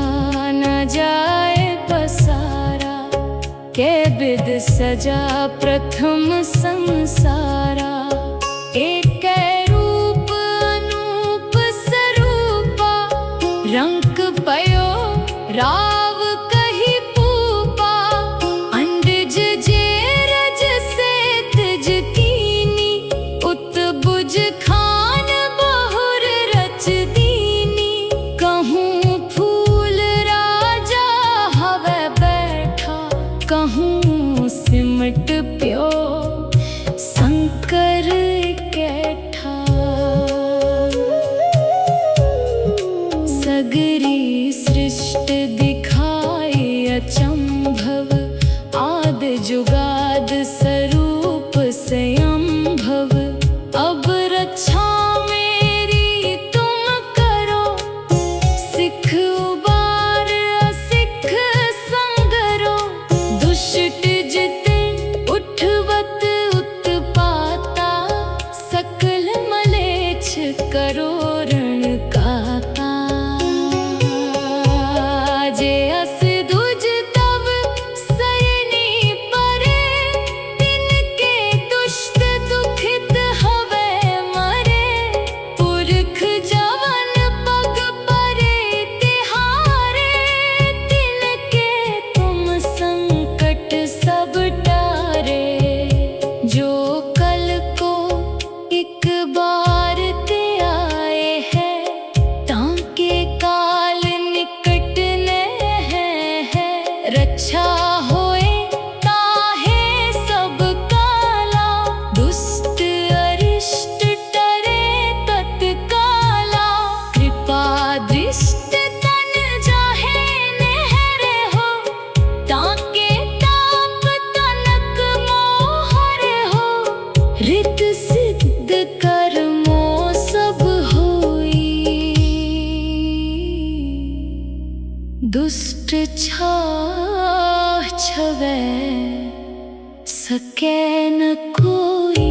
न जाए पसारा, के बिद सजा प्रथम संसारा। एक रूप अनूप स्वरूपा, रंक पयो राव कही पूपा। अंडज जे रज से तिज कीनी, उत बुझ खान बहुर रच दीनी। कहूँ फूल राजा हवे बैठा, कहूँ सिमट प्यो शंकर कैठा। सगरी सृष्टि दिखाई अचंभव, आद जुगाद स्वरूप स्वयंभव। अब रक्षा मेरी तुम करो, सिख उबार असिख संगरो। दुष्ट जित उठवत उत्पाता, सकल मलेच्छ करो रण काता। दुष्ट छावे सके न कोई।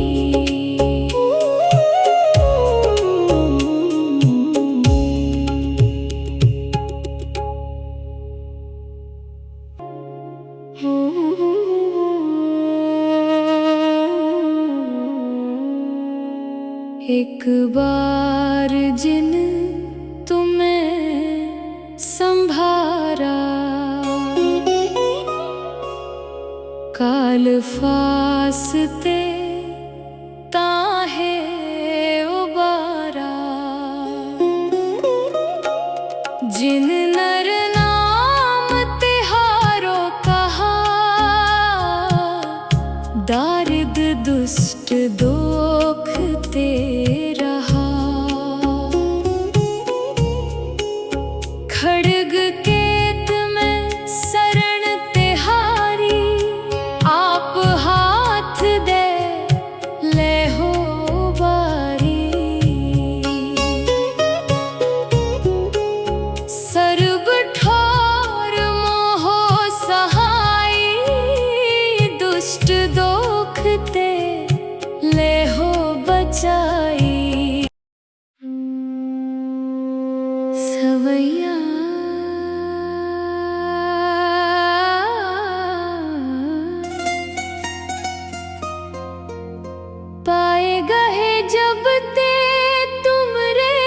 एक बार जिन तुम्हें संभारा, काल फासते ताहे उबारा। जिन नर नाम तिहारो कहा, दारिद दुष्ट दोख ते रहा। खड़ग केत में शरण तिहारी, आप हाथ दे ले हो बारी। सर्ब ठोर मोहो सहाई, दुष्ट दोख ते ले हो बचाई। सवैया पाए गए जब ते तुमरे,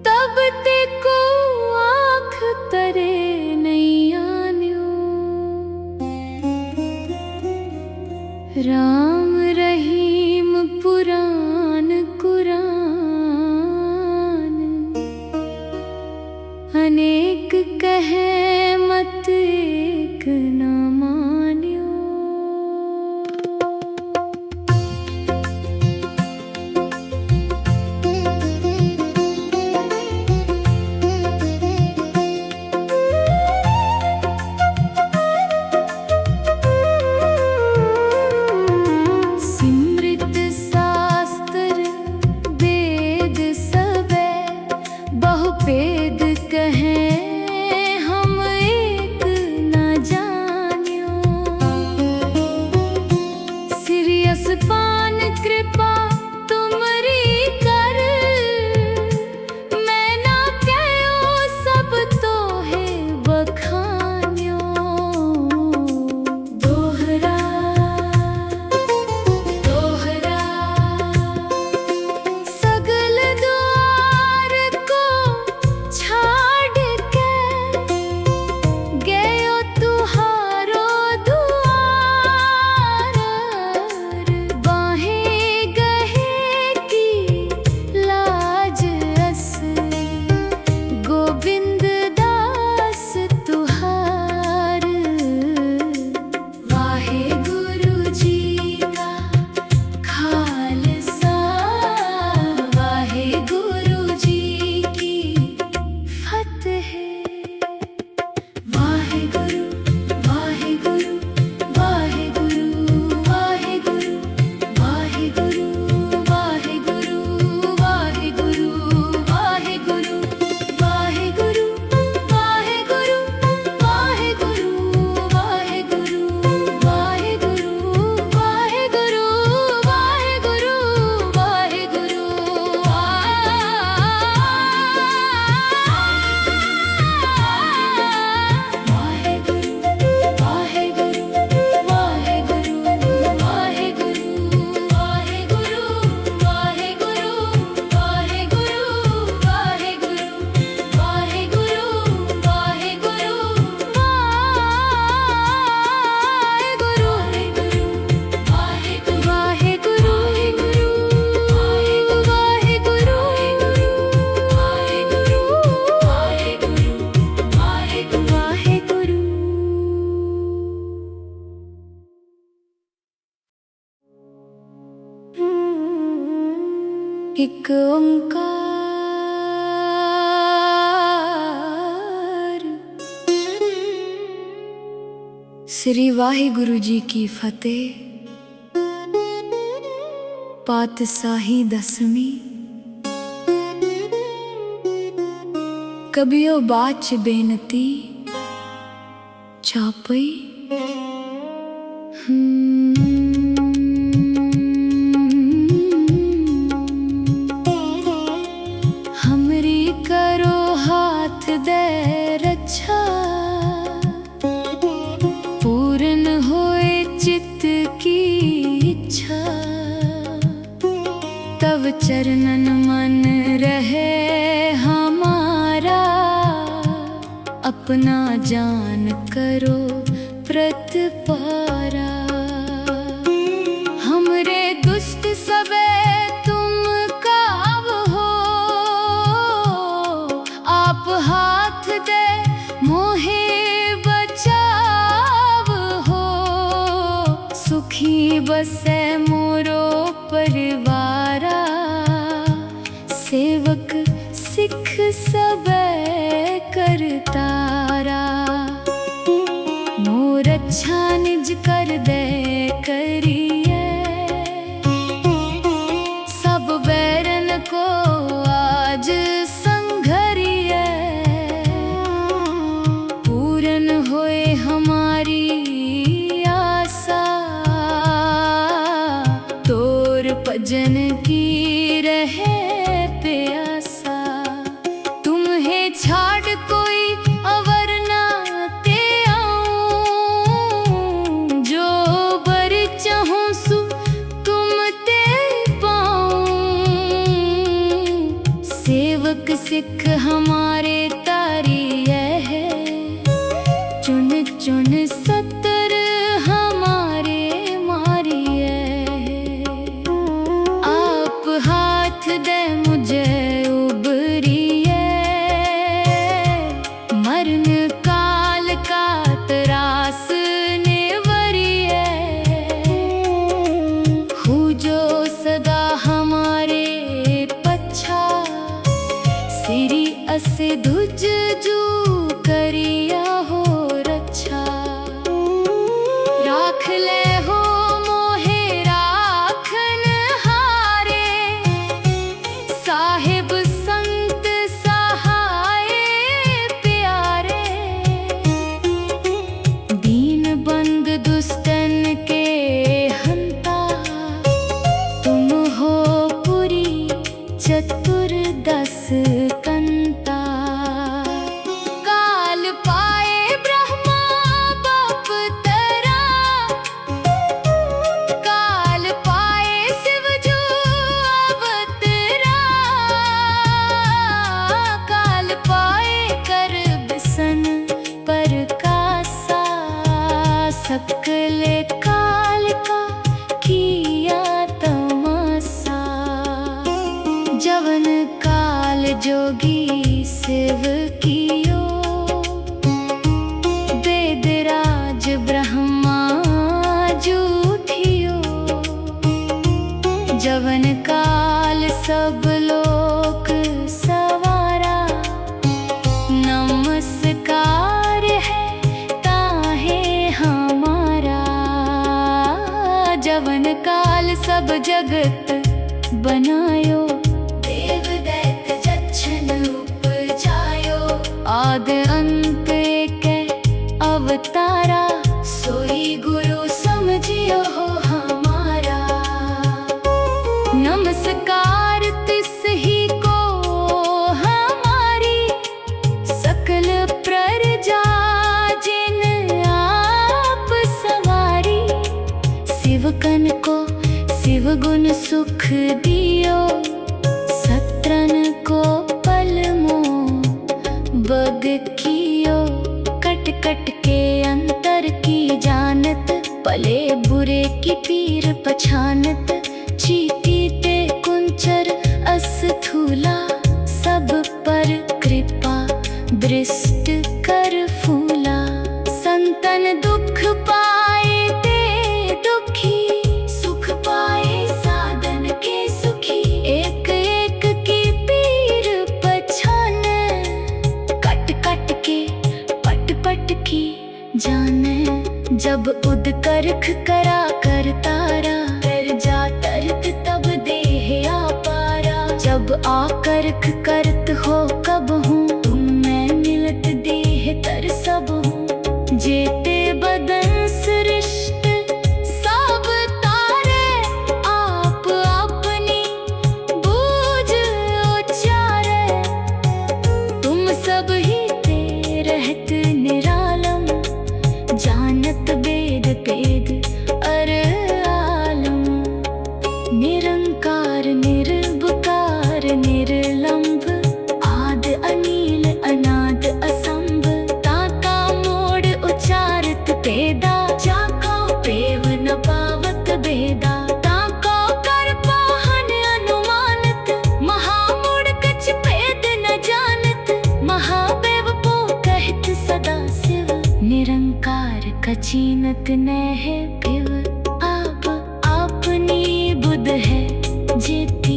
तब ते को आँख तरे नहीं आन्यो। राम रहीम पुराण कुरान, अनेक कहे मत एक न मान्यो। सिमृत शास्त्र वेद सबे, बहुपेद कहें हम एक न जान्यो। सिरियस पान कृपा तुमरी कर, मैं ना कहो सब तो है बखान्यो। दोहरा दोहरा सगल द्वार को छाड़ के, गयो तुहारो दुआर। बाहें गहे की लाज असली, गोविंद दास तुहार। वाहे गुरु जी का खालसा, वाहे गुरु जी की फतेह। वाहे गुरु वाहे गुरु वाहे गुरु वाहे गुरु वाहे गुरु वाहे गुरु वाहे गुरु वाहे गुरु वाहे गुरु वाहे गुरु वाहे गुरु वाहे गुरु वाहे गुरु वाहे गुरु वाहे गुरु वाहे गुरु। एक ओंकार। श्री वाहिगुरु जी की फतेह। पातशाही दसवीं। कबियो बाच बेनती चापई हमरी करो हाथ दे रक्षा, पूर्ण होए चित्त की इच्छा। तब चरणन मन रहे हमारा, अपना जान करो प्रतिपारा। हमरे दुष्ट सबे तुम काव हो, आप हाथ दे मोहे बचाव हो। सुखी बसे मोरो परिवारा, सेवक सिख सबे करतारा। मोर अच्छा निज कर दे करिए, सब बैरन को आज संघरिए। पूर्ण होए हमारी आशा, तोर भजन की रहे प्यासा। तुम्हें छाड़ कोई अवर ना ते आऊं, जो बर चाहूं सु तुम ते पाऊं। सेवक सिख हमारे तारी है, चुन चुन सतर हमारे मारिए। आप हाथ दे मुझे उबरिए, मरण काल का त्रास निवरिए। हु जो सदा हमारे पच्छा, सिरी अस धुज जू करिया हो रक्षा। राख ले हो मोहे राखन हारे, साहिब संत सहाय प्यारे। दीन बंद दुष्टन के हंता, तुम हो पुरी चतुर्दश कंता। काल पाए ब्रह्मा बाप तरा, काल पाए शिव जो अवतरा। काल पाए कर बिसन पर कासा, सकल काल का किया तमासा। जवन काल जोगी शिव कियो, वेदराज ब्रह्मा जूठियो। जवन काल सब लोक सवारा, नमस्कार है ताहे हमारा। जवन काल सब जगत बनायो, देव दैत्य जच्छन उपजायो। आद अंत एक अवतारा, सोई गुरु समझियो हो हमारा। नमस्कार तिस ही को हमारी, सकल प्रजा जिन आप सवारी। शिवकन को शिव गुण सुख दियो, सत्रन को पलमो बग कियो। कट कट के अंतर की जानत, भले बुरे की पीर पछानत। चीटी ते कुंचर अस्थूला, सब पर कृपा दृष्ट कर फूला। संतन दुख पाए ते दुखी, सुख पाए साधन के सुखी। एक एक की पीर पछान, कट कट के पट पट की जाने। जब उद करख करा कर तारा, कर जा तरत तब देह आपारा। जब आकर्ख करत हो कब हूँ तुम चीनत ने है पिव आप आपनी बुध है जेती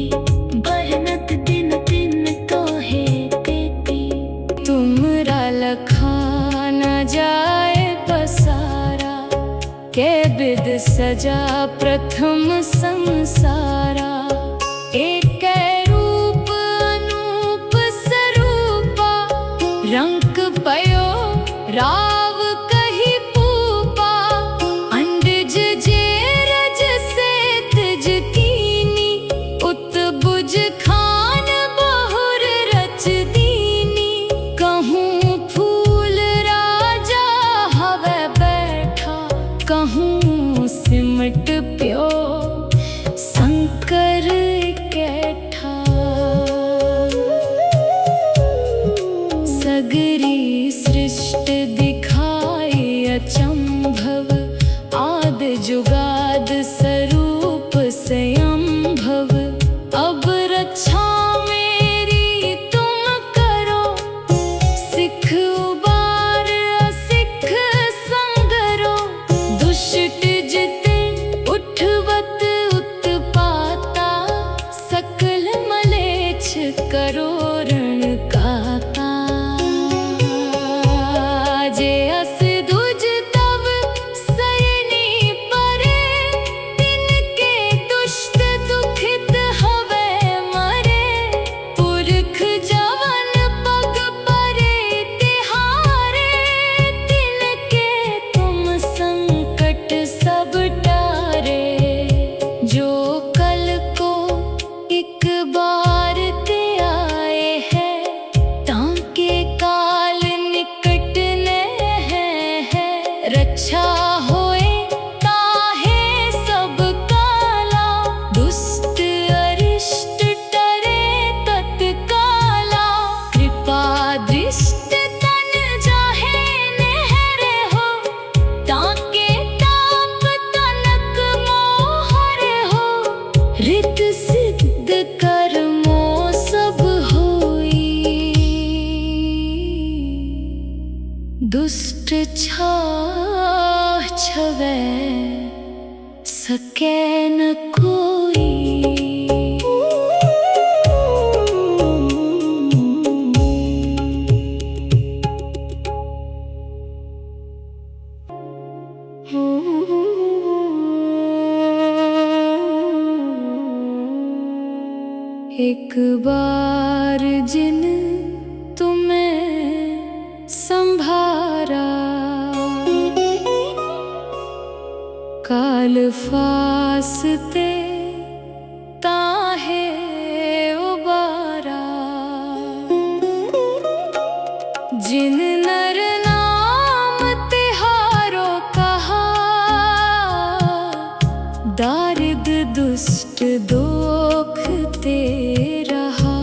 बरनत दिन दिन तो है तेती तुमरा लखा न जाए पसारा के बिद सजा प्रथम संसारा एक रूप अनूप स्वरूपा रंग पयो राव कही पूपा अंडज जे रज से तिज कीनी उत बुज खान बहुर रच दीनी कहूँ फूल राजा हवे बैठा कहूँ सिमट प्यो शंकर कैठा सगरी सृष्टि दिखाई अचंभव आद जुगाद स्वरूप स्वयंभव अब रक्षा मेरी तुम करो सिख उबार असिख संगरो दुष्ट जिते उठवत उत्पाता सकल मलेच्छ करो रण काता जे अस दुज तव सयनी परे तिनके दुष्ट दुखित हवे मरे पुरख जवन पग परे तिहारे तिनके तुम संकट सब टारे जो कल को एक बार ते आए हैं ताके काल निकट ने है रक्षा होए ताहे सब काला दुष्ट अरिष्ट टरे तत्काला कृपा दृष्ट तन जाहे नहरे हो ताके ताप तनक मोहरे हो रित सिद्ध कर्मो सब होई दुष्ट छाह छवै सके न कोई एक बार जिन तुम्हें संभारा काल फासते ताहे उबारा जिन नर नाम तिहारो कहा दारिद दुष्ट दोख ते रहा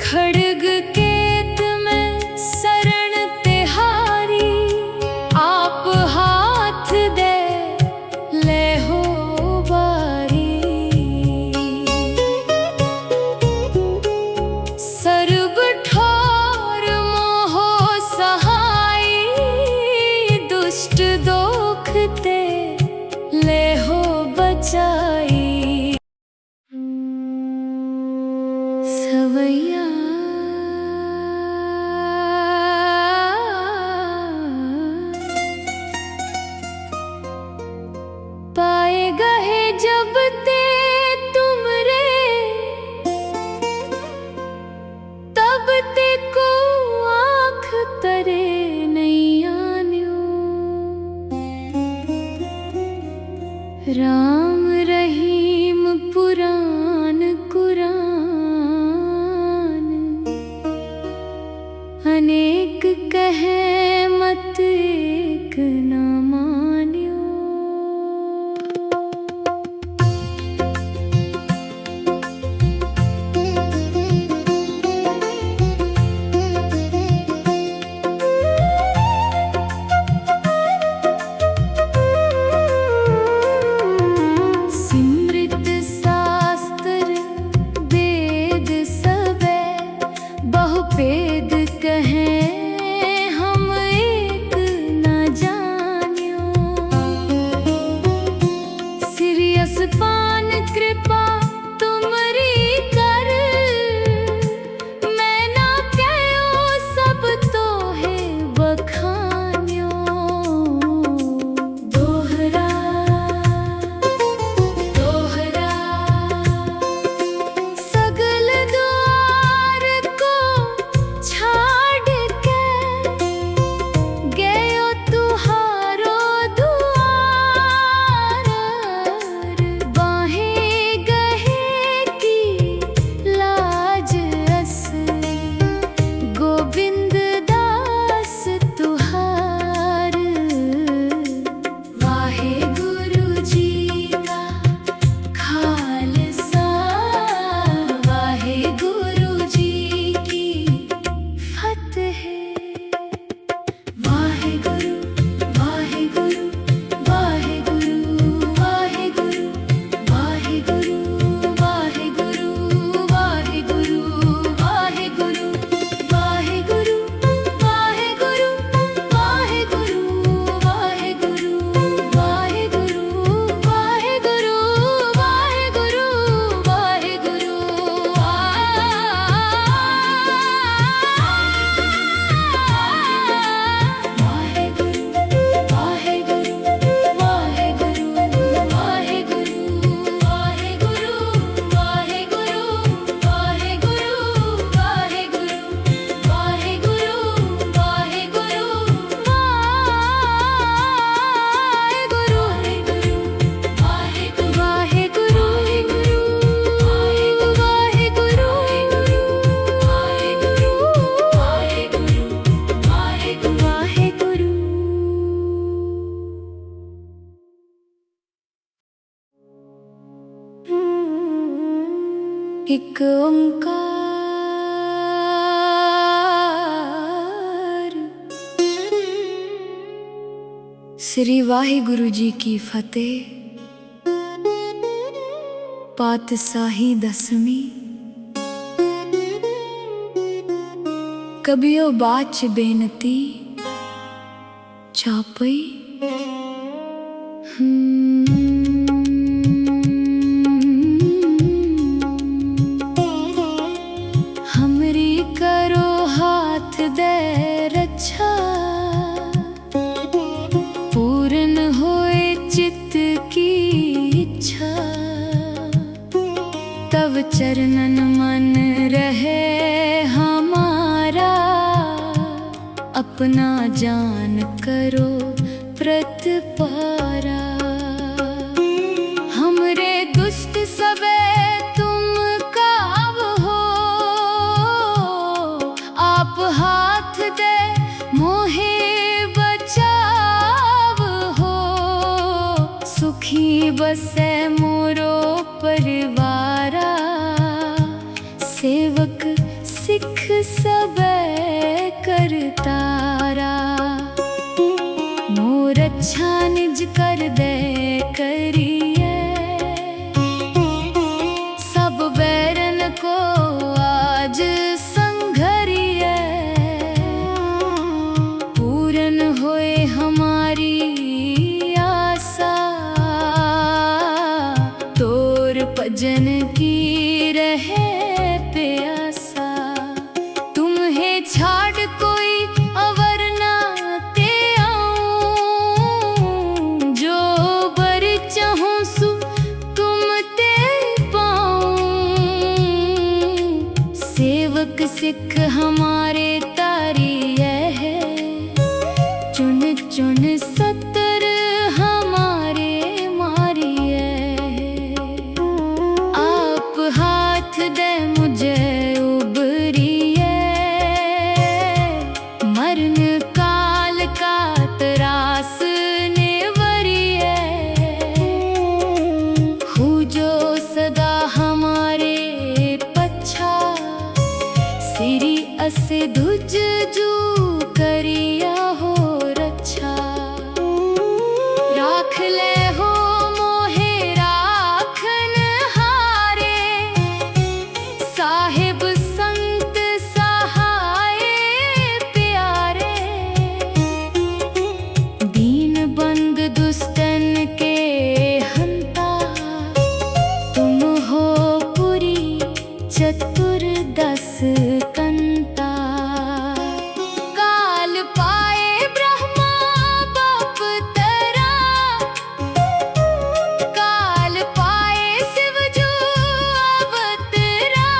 खड्ग केत में शरण तिहारी आप हाथ दे ले हो बारी सर्व ठोर मोहो सहाई दुष्ट दोखते ले हो बचाई सवैया पाए गहे जब ते तुमरे तब ते को आँख तरे नहीं आन्यो राम रहीम पुराण कुरान एक ओंकार। श्री वाहिगुरु जी की फतेह। पातशाही दसवीं। कबियो बाच बेनती चापई। हमरी करो हाथ दे रक्षा, पूर्ण होए चित्त की इच्छा। तब चरणन मन रहे हमारा, अपना जान करो प्रतिपारा। हमरे दुष्ट सबे तुम काव हो, आप हाथ दे मोहे बचाव हो। सुखी बसे मोरो परिवारा, सेवक सिख सबे करतारा। मोर अच्छा निज कर दे करिए, सब बैरन को आज संघरिए। पूर्ण होए हमारी आशा, तोर भजन की रहे प्यासा। तुम्हें छाड़ कोई अवर ना ते आऊं, जो बर चाहूं सु तुम ते पाऊं। सेवक सिख हमारे तारी है, चुन चुन सतर हमारे मारी है। आप हाथ दे मुझे उबरिए, मरण काल का त्रास नेवरिए। हु जो सदा हमारे पच्छा, सिरी असे धुज जू करिया हो रक्षा। राख ले हो मोहे राखन हारे, साहिब संत सहाय प्यारे। दीन बंद दुष्टन के हंता, तुम हो पुरी चतुर्दश कंता। काल पाए ब्रह्मा बाप तरा, काल पाए शिव जो अवतरा।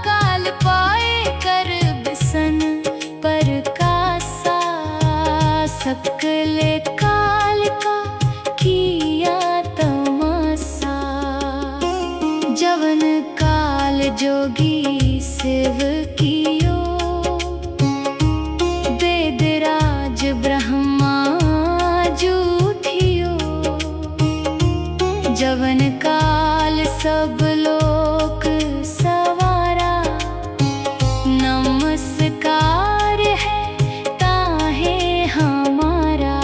काल पाए कर बिसन परकासा, सकल काल का किया तमासा। जवन काल जोगी शिव कियो, वेदराज ब्रह्मा जूठियो। जवन काल सब लोक सवारा, नमस्कार है ताहे हमारा।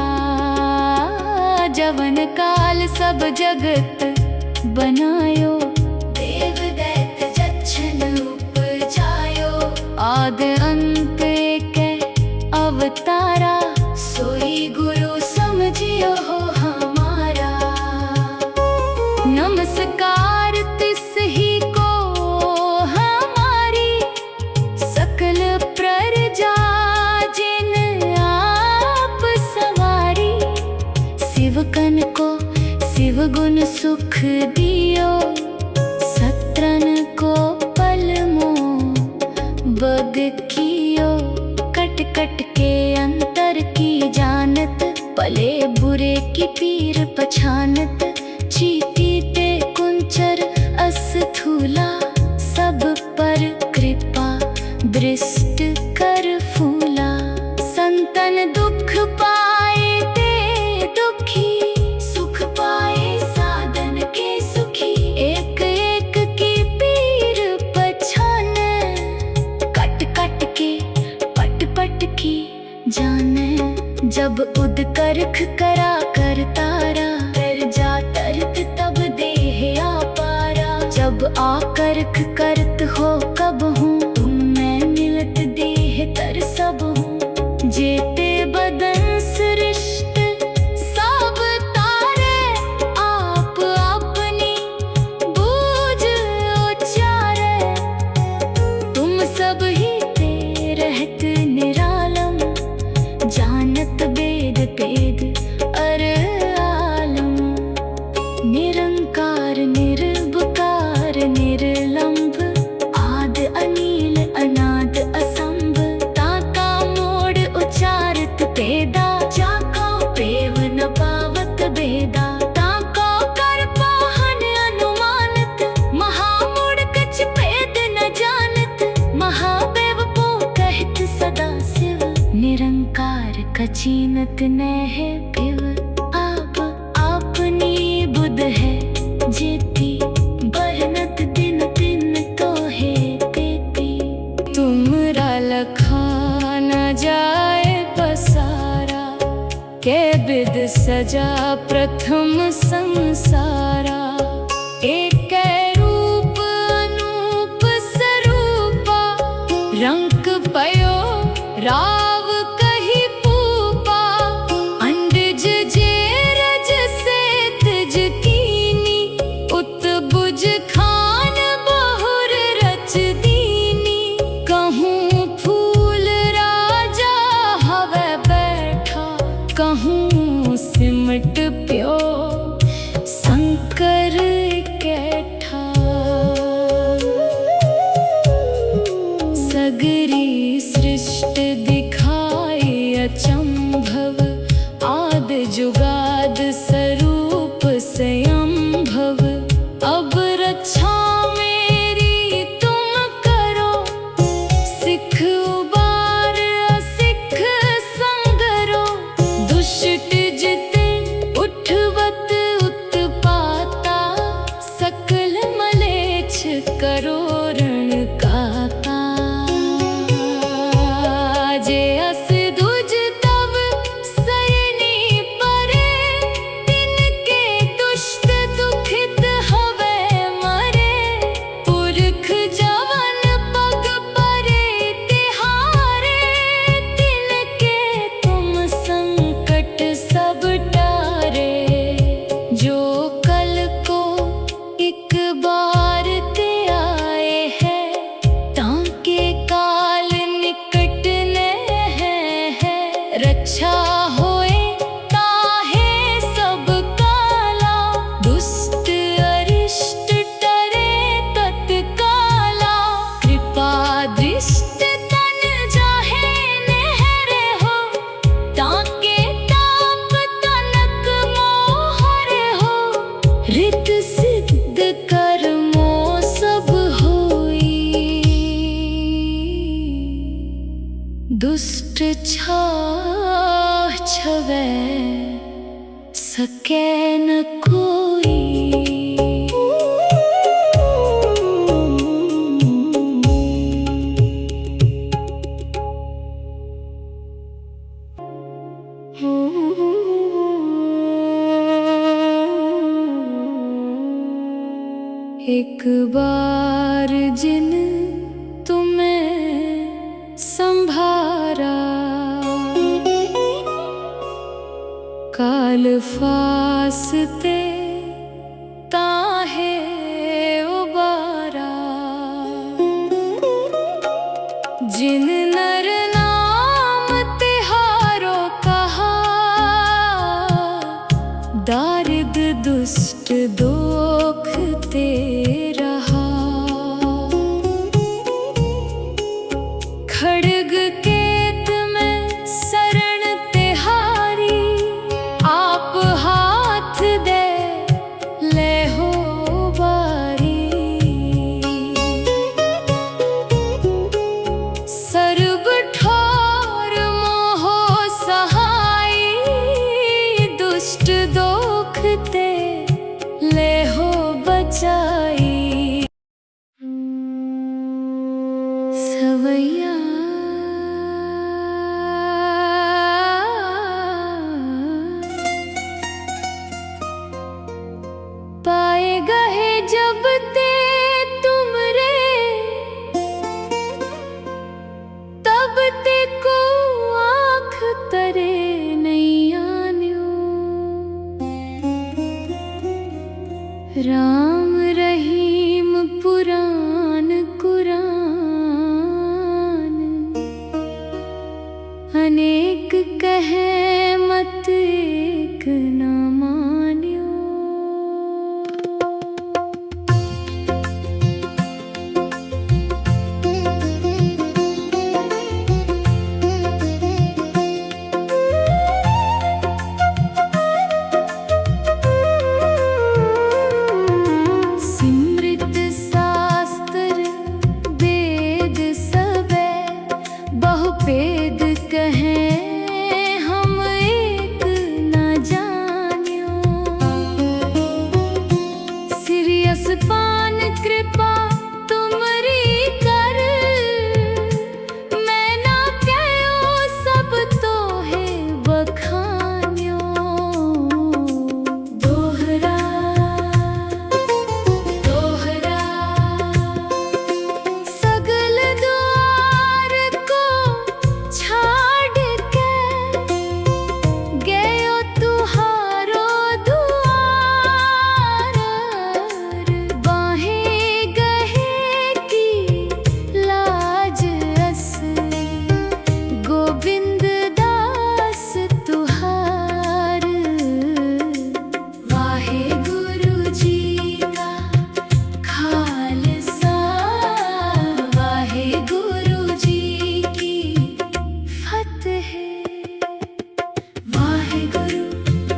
जवन काल सब जगत बनायो, देव दैत्य जच्छन उपजायो। आद अंत के अवतारा, सोई गुरु समझियो हो हमारा। नमस्कार तिस ही को हमारी, सकल प्रजा जिन आप सवारी। शिवकन को शिव गुण सुख दियो, जब आकर्क करत हो कब हूँ, तुम मैं मिलत देह तर सब हूँ। जेते बदन सृष्ट सब तारे, आप अपनी बूझ उचारे। तुम सब ही ते रहत निरालम, जानत वेद पेद अर आलम। निरंकार निर्विकार निर्लंब, आद अनील अनाद असंभ। ताका मोड़ उचारत पेदा, जाको पेव न पावत बेदा। ताको कर पाहन अनुमानत, महामूढ़ कछ भेद न जानत। महादेव पो कहत सदा शिव, निरंकार कचीनत नह पिव। आप आपनी बुध है जेती, बरनत दिन दिन तो है तेती। तुमरा लखा न जाए पसारा, के बिद सजा प्रथम संसारा। एक रूप अनूप स्वरूपा, रंक पयो राव कही पूपा। अंडज जे रज से तिज कीनी, उत बुझ खान बहुर रच दीनी। कहूँ फूल राजा हवे बैठा, कहूँ सिमट प्यो शंकर कैठा। सगरी सृष्ट दिखाई अचंभव, आद जुगाद स्वरूप स्वयंभव। अब रक्षा मेरी तुम करो, सिख उबार असिख संगरो। दुष्ट जिते उठवत उत्पाता, सकल मलेच्छ करो रण काता। जे अस दुज तब सयनी परे, तिनके दुष्ट दुखित हवे मरे। पुरख जवन पग परे तिहारे, तिनके तुम संकट सब टारे। जो कल को एक बार ते आए हैं, ताके काल निकट ने है। रक्षा होए ताहे सब काला, दुष्ट अरिष्ट टरे तत्काला। कृपा दृष्ट तन जाहे नहरे हो, ताके ताप तनक मोहरे हो। रित सिद्ध कर्मो सब होई, दुष्ट छाह छवै सके न कोई। एक बार जिन तुम्हें संभारा, काल फासते ताहे उबारा। जिन नर नाम तिहारो कहा, दारिद दुष्ट दोख ते रहा। खड्ग केत में शरण तिहारी, आप हाथ दे रहीम पुराण कुरान, अनेक कहे मत एक न मान्यो। सिमृत शास्त्र वेद सबे, बहुपेद कहें हम एक न जान्यो। सिरियस पान कृपा तुमरी कर, मैं ना कहो सब तो है बखान्यो। दोहरा दोहरा सगल द्वार को छाड़ के, गयो तुहारो दुआर। बाहें गहे की लाज असली, गोविंद दास तुहार। वाहे गुरु जी का खालसा, वाहे गुरु जी की फतेह। वाहे गुरु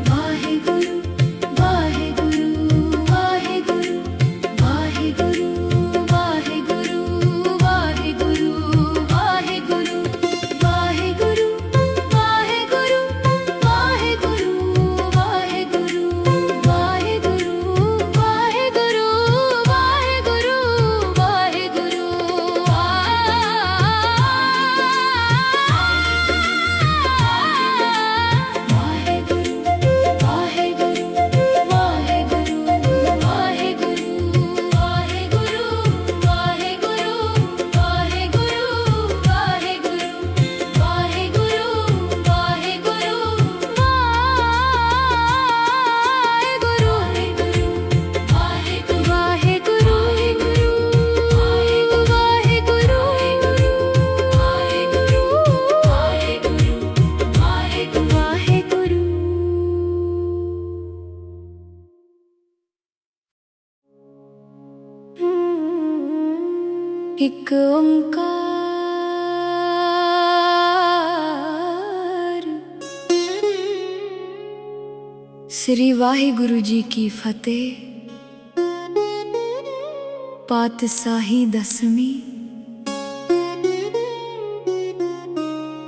वाहे गुरु वाहे गुरु वाहे गुरु वाहे गुरु वाहे गुरु वाहे गुरु वाहे गुरु वाहे गुरु वाहे गुरु वाहे गुरु वाहे गुरु वाहे गुरु वाहे गुरु वाहे गुरु वाहे गुरु। एक ओंकार। श्री वाहिगुरु जी की फतेह। पातशाही दसवीं।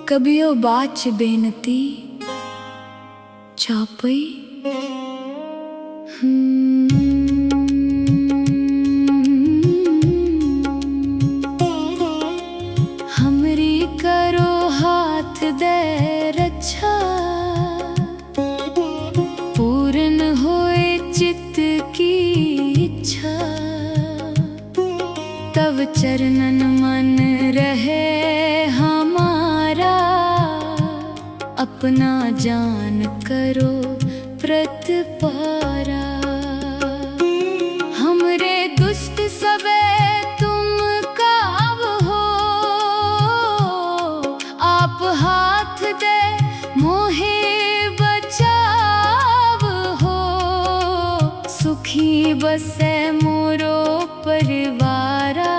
कबियो बाच बेनती चापई। हमरी करो हाथ दे रक्षा, पूर्ण होए चित्त की इच्छा। तब चरणन मन रहे हमारा, अपना जान करो प्रतिपारा। हमरे दुष्ट सबे तुम काव हो, आप हाथ दे मोहे बचाव हो। सुखी बसे मोरो परिवारा,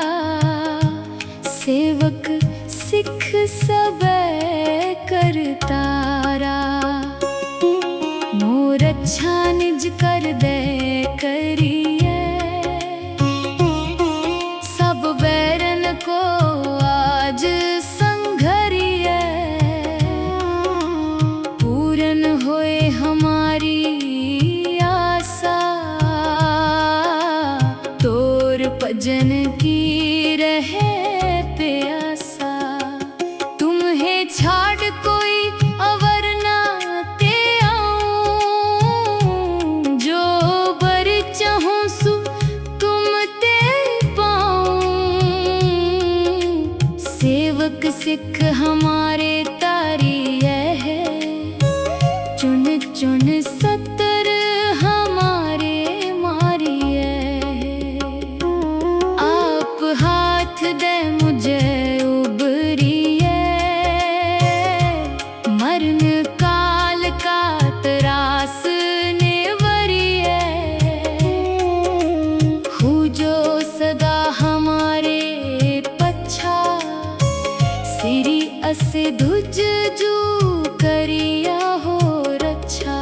सेवक सिख सबे करतारा। मोर अच्छा निज कर दे करिए, सब बैरन को आज संघरिए। पूर्ण होए हमारी आशा, तोर भजन की रहे प्यासा। तुम्हें छाड़ कोई अवर ना ते आऊं, जो बर चाहूं सु तुम ते पाऊं। सेवक सिख हमारे तारी है, चुन चुन सतर हमारे मारी है। धुज जू करिया हो रक्षा।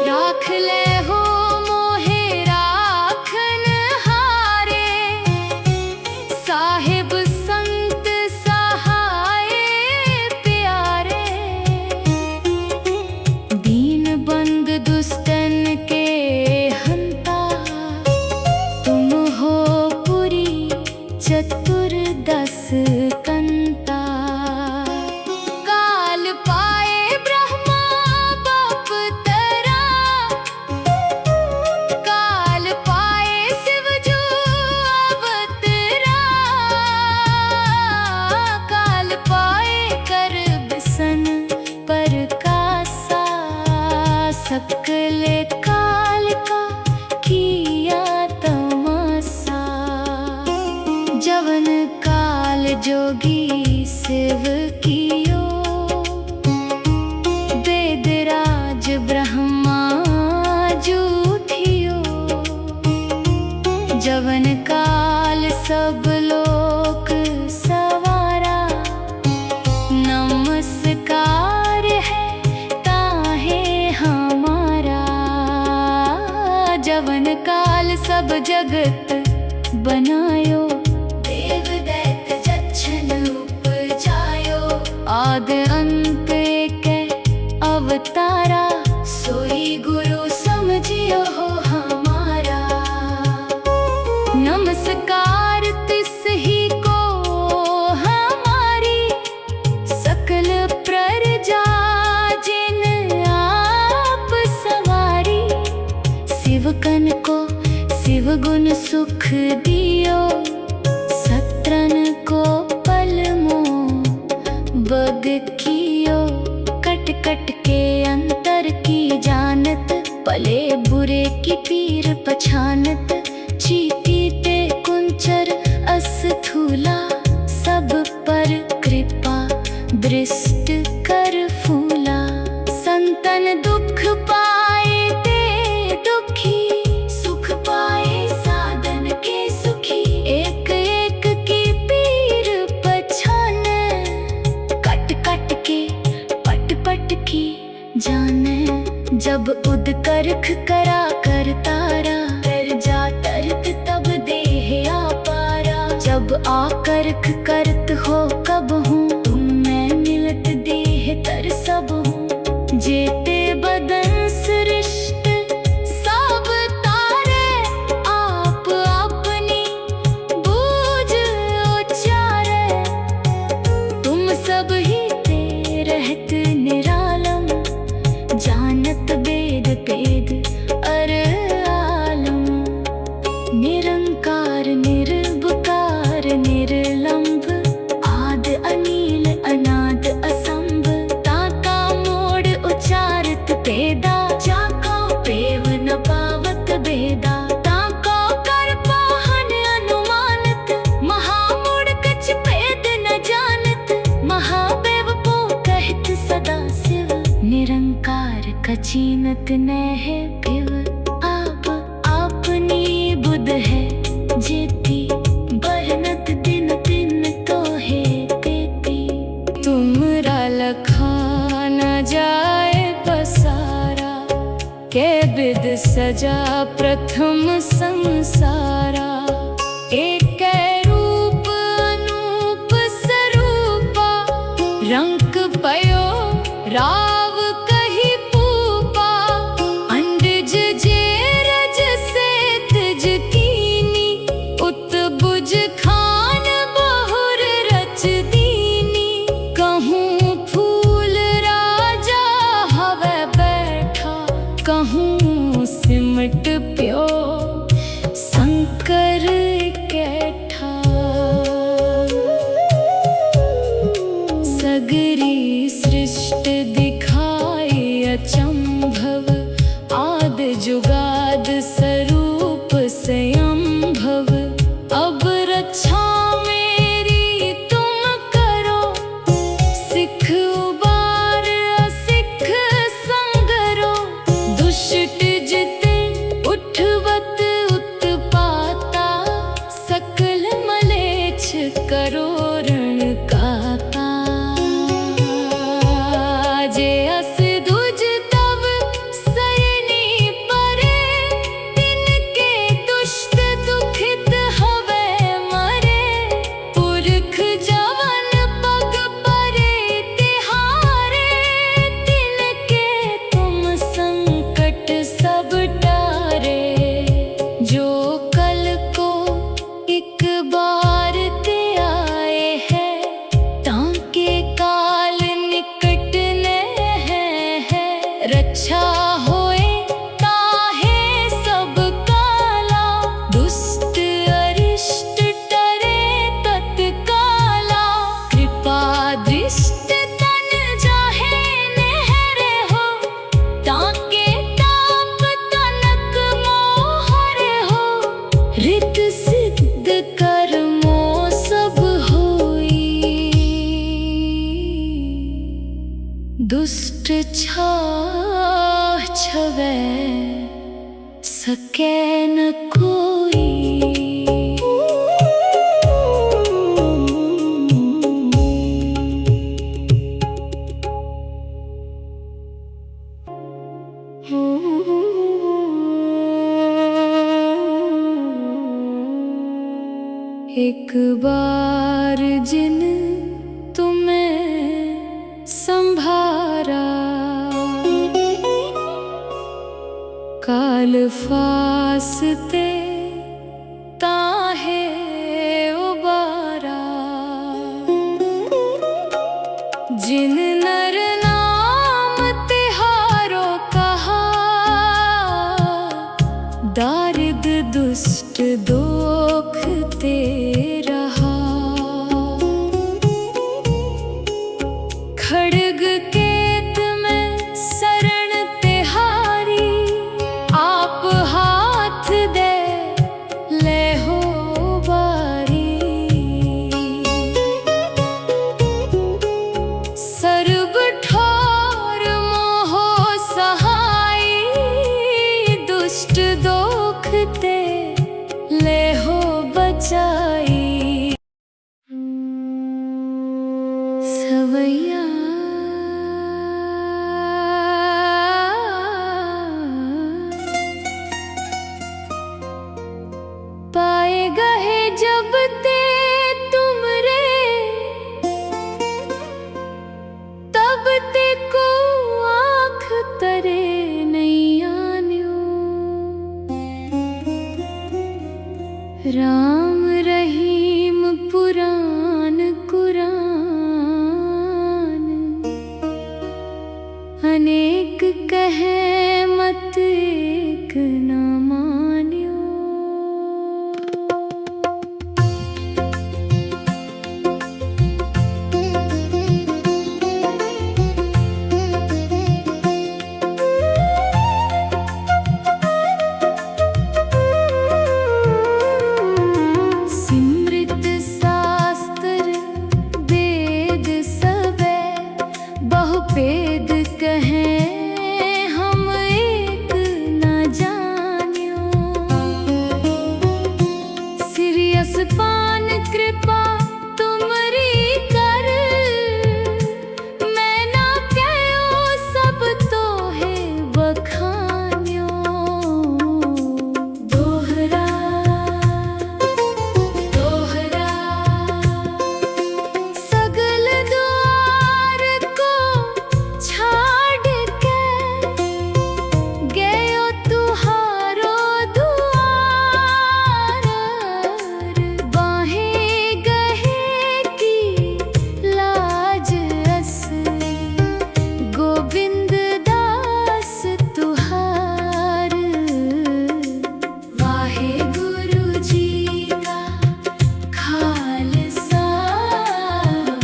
राख ले हो मोहे राखन हारे, साहिब संत सहाय प्यारे। दीन बंद दुष्टन के हंता, तुम हो पुरी चतुर्दश कंता। काल पाए ब्रह्मा बाप तरा, काल पाए शिव जो अवतरा। काल पाए कर बिसन पर कासा, सकल काल का किया तमासा। जवन काल जोगी शिव कियो, वेदराज ब्रह्मा जूठियो। जवन काल सब लोक सवारा, नमस्कार है ताहे हमारा। जवन काल सब जगत बनायो, देव दैत्य जच्छन उपजायो। आद अंत के अवतारा, सोई गुरु समझियो हो हमारा। नमस्कार तिस ही को हमारी, सकल प्रजा जिन आप सवारी। शिवकन को शिव गुण सुख दियो, सत्रन को पल मोह बग कियो। कट कट के अंतर की जानत, भले बुरे की पीर पछानत। चीटी ते कुंचर अस्थूला, सब पर कृपा दृष्ट कर फूला। संतन दुख पाए ते दुखी, सुख पाए साधन के सुखी। एक एक की पीर पछान, कट कट के पट पट की जाने। जब उद करख करा कर तारा, तर जा तरत तब देह आपारा। जब आकर्ख करत हो कब हूँ, तुम मैं मिलत देह तर सब हूँ। जेते बदन सृष्ट सब तारे, आप अपनी बूझ उचारे। तुम सब ही ते रहत निरालम, जानत वेद भेद अर आलम। निरंकार निर्विकार निर्लंब, आद अनील अनाद असंभ। ताका मोड़ उचारत भेदा, जाका पेव न पावत भेदा। ताका कर पाहन अनुमानत, महामूढ़ कछ भेद न जानत। महादेव को कहत सदा शिव, निरंकार कचीनत नह पिव। आप आपनी बुध है जेती, बरनत दिन दिन तो है तेती। तुमरा लखा न जाए पसारा, के बिद सजा प्रथम संसारा। एक रूप अनूप स्वरूपा, रंक पयो राव कही पूपा। अंडज जे रज से तिज कीनी, उत बुझ खान बहुर रच दीनी। कहूँ फूल राजा हवे बैठा, कहूँ सिमट प्यो रित सिद्ध कर्मों सब होई, दुष्ट छाह छवै सकै न कोई। एक बार जिन तुम्हें संभारा, काल फासते ताहे उबारा। जिन नर नाम तिहारो कहा, दारिद दुष्ट दोख ते रहा। खड्ग केत में शरण तिहारी, आप हाथ दे ले हो बारी। सर्ब ठोर मोहो सहाई, दुष्ट दोख ते ले हो बचाई। सवैया पाए गए जब ते तुमरे, तब ते को आँख तरे नहीं आन्यो। राम रहीम पुराण कुरान, अनेक कहे मत एक न मान्यो। सिमृत शास्त्र वेद सबे, बहुपेद कहें हम एक न जान्यो। सिरियस पान कृपा तुमरी कर, मैं ना कहो सब तो है बखान्यो। दोहरा दोहरा सगल द्वार को छाड़ के, गयो तुहारो दुआर। बाहें गहे की लाज असली, गोविंद दास तुहार। वाहे गुरु जी का खालसा,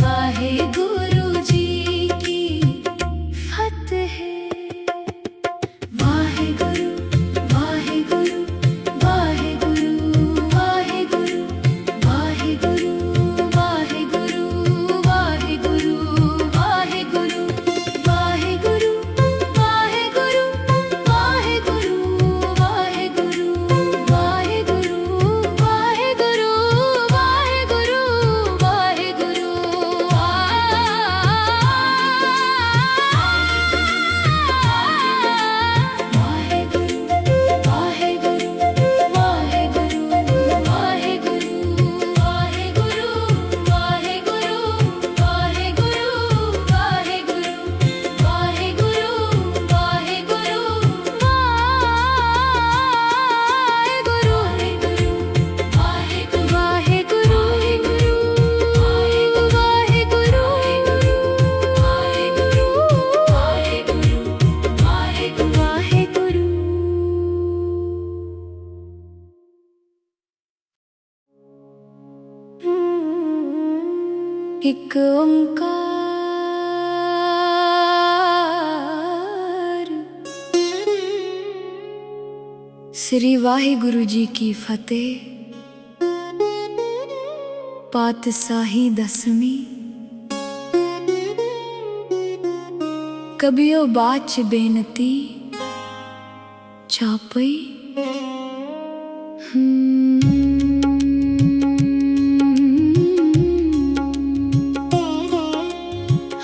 वाहे गुरु जी की फतेह। वाहे गुरु वाहे गुरु वाहे गुरु वाहे गुरु वाहे गुरु वाहे गुरु वाहे गुरु वाहे गुरु वाहे गुरु वाहे गुरु वाहे गुरु वाहे गुरु वाहे गुरु वाहे गुरु वाहे गुरु वाहे गुरु। एक ओंकार श्री वाहिगुरु जी की फतेह। पातशाही दसवीं। कबियो बाच बेनती चापई।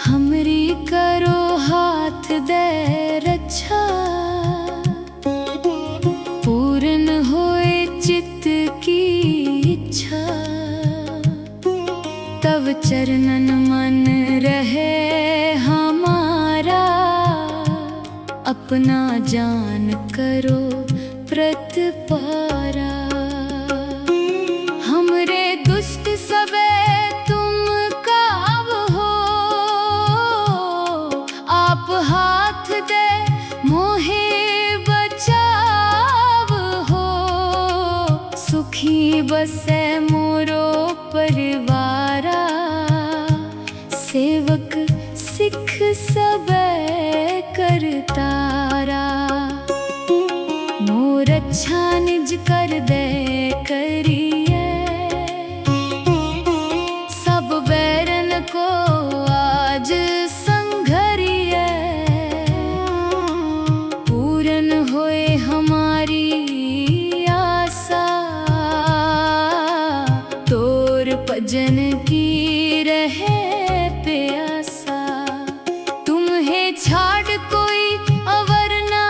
हमरी करो हाथ दे रक्षा, पूर्ण होए चित्त की इच्छा। तब चरणन मन रहे हमारा, अपना जान करो प्रतिपारा। हमरे दुष्ट सबे तुम काव हो, आप हाथ दे मोहे बचाव हो। सुखी बसे मोरो परिवारा, सेवक सिख सबे करतारा। मोर अच्छा निज कर दे करिए, सब बैरन को आज संघरिए। पूर्ण होए हमारी आशा, तोर भजन की रहे प्यासा। तुम्हें छाड़ कोई अवर ना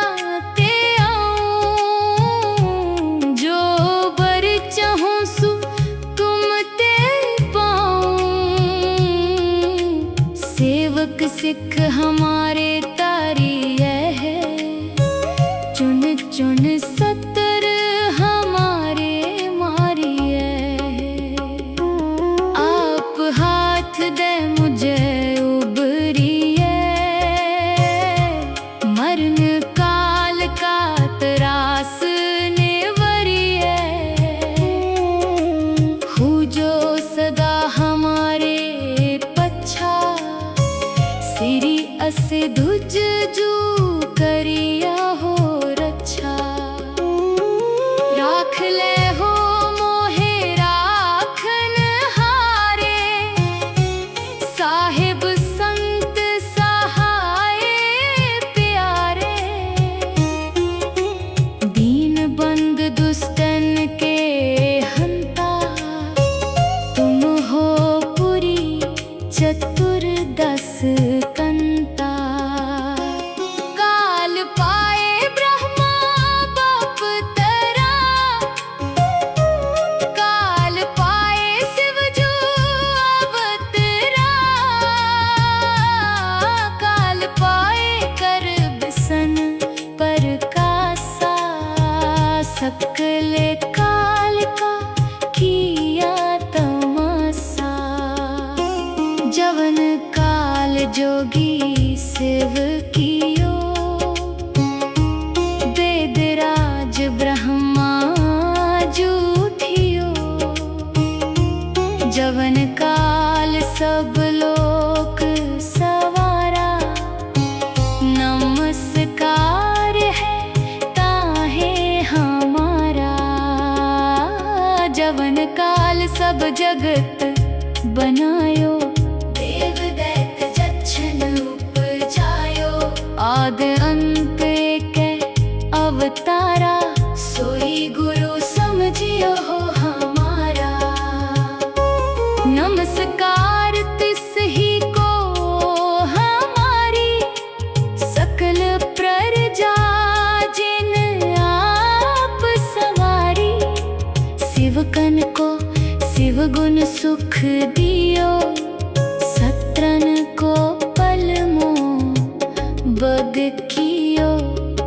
ते आऊं, जो बर चाहूं सु तुम ते पाऊं। सेवक सिख हमारे तारी है, चुन चुन सतर हमारे मारिए। आप हाथ दे मुझे उबरिए, मरण काल का त्रास नेवरिए। हूँ जो सदा हमारे पच्छा, सिरी अस धुज जू करिया हो रक्षा। राख ले हो मोहे राखन हारे, साहिब संत सहाय प्यारे। दीन बंद दुष्टन के हंता, तुम हो पुरी चतुर्दश कंता। काल पाए ब्रह्मा बाप तरा, काल पाए शिव जो अवतरा। काल पाए कर बिसन पर कासा, सकल काल का किया तमासा। जवन काल जोगी शिव कियो, वेदराज ब्रह्मा जूठियो। जवन काल सब लोक सवारा, नमस्कार है ताहे हमारा। जवन काल सब जगत बनायो, देव दैत जच्छन उपजायो। आद अंत के अवतारा, सोई गुरु समझियो हो हमारा। नमस्कार तिस ही को हमारी, सकल प्रजा जिन आप सवारी। शिवकन को शिव गुण सुख दियो, सत्रन को पल मोह बग कियो।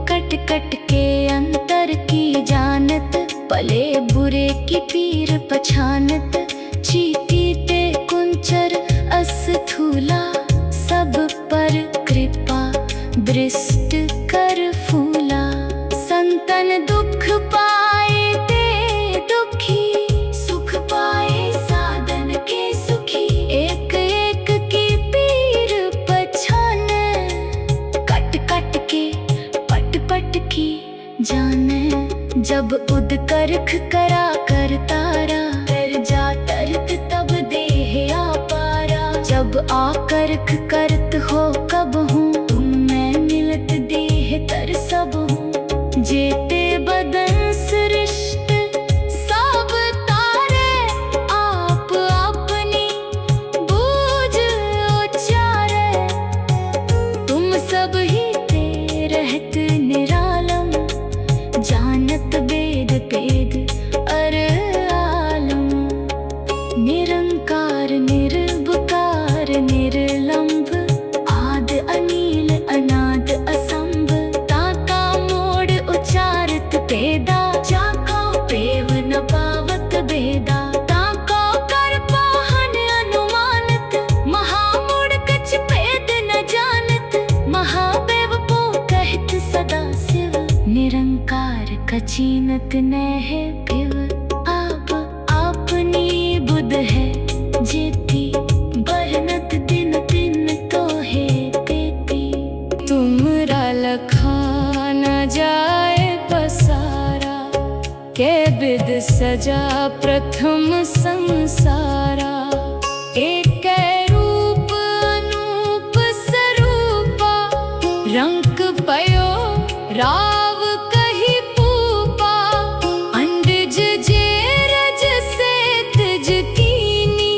कट कट के अंतर की जानत, भले बुरे की पीर पछानत। चीटी ते कुंचर अस्थूला, सब पर कृपा दृष्ट कर फूला। संतन दुख पाए ते दुखी, सुख पाए साधन के सुखी। एक एक की पीर पछान, कट कट के पट पट की जाने। जब परख करत हो कब हूँ, तुम मैं मिलत देह तर सब हूँ। जेते बदन सृष्ट सब तारे, आप अपनी बूझ उचारे। तुम सब ही ते रहत निरालम, जानत वेद पेद अर आलम। निरंकार निर्विकार निर्लंब, आद अनील अनाद असंभ। ताका मोड़ उचारत पेदा, जाको पेव न पावत भेदा। ताको कर पाहन अनुमानत, महामूढ़ कछ भेद न जानत। महादेव को कहत सदा शिव, निरंकार कचीनत नह पिव। आप अपनी बुध है जेती, बरनत दिन दिन तो है तेती। तुमरा लखा न जाए पसारा, के बिद सजा प्रथम संसारा। एक रूप अनूप स्वरूपा, रंक पयो राव कही पूपा। अंडज जे रज से तिज कीनी,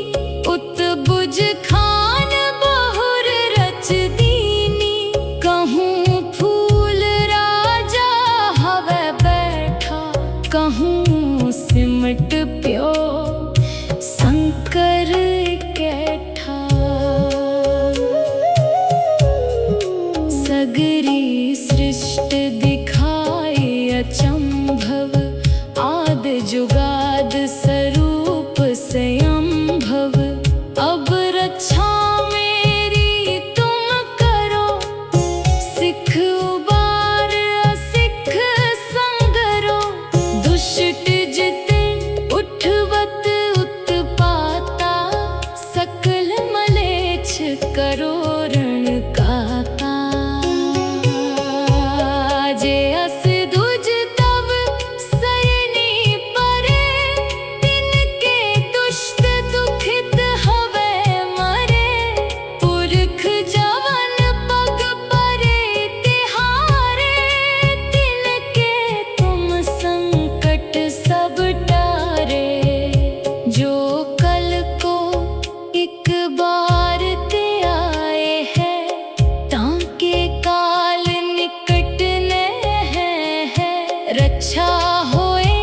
उत बुझ खान बहुर रच दीनी। कहूँ फूल राजा हवे बैठा, कहूँ सिमट प्यो शंकर कैठा। सगरी सृष्ट दिखाई अचंभव, आद जुगाद स्वरूप स्वयंभव। अब रक्षा मेरी तुम करो, सिख उबार असिख संगरो। दुष्ट जिते उठवत उत्पाता, सकल मलेच्छ करो रण काता। जे अस दुज तब सयनी परे, तिनके दुष्ट दुखित हवे मरे। पुरख जवन पग परे तिहारे, तिनके तुम संकट सब टारे। जो कल को एक बार ते आए हैं, ताके काल निकट ने है। रक्षा होए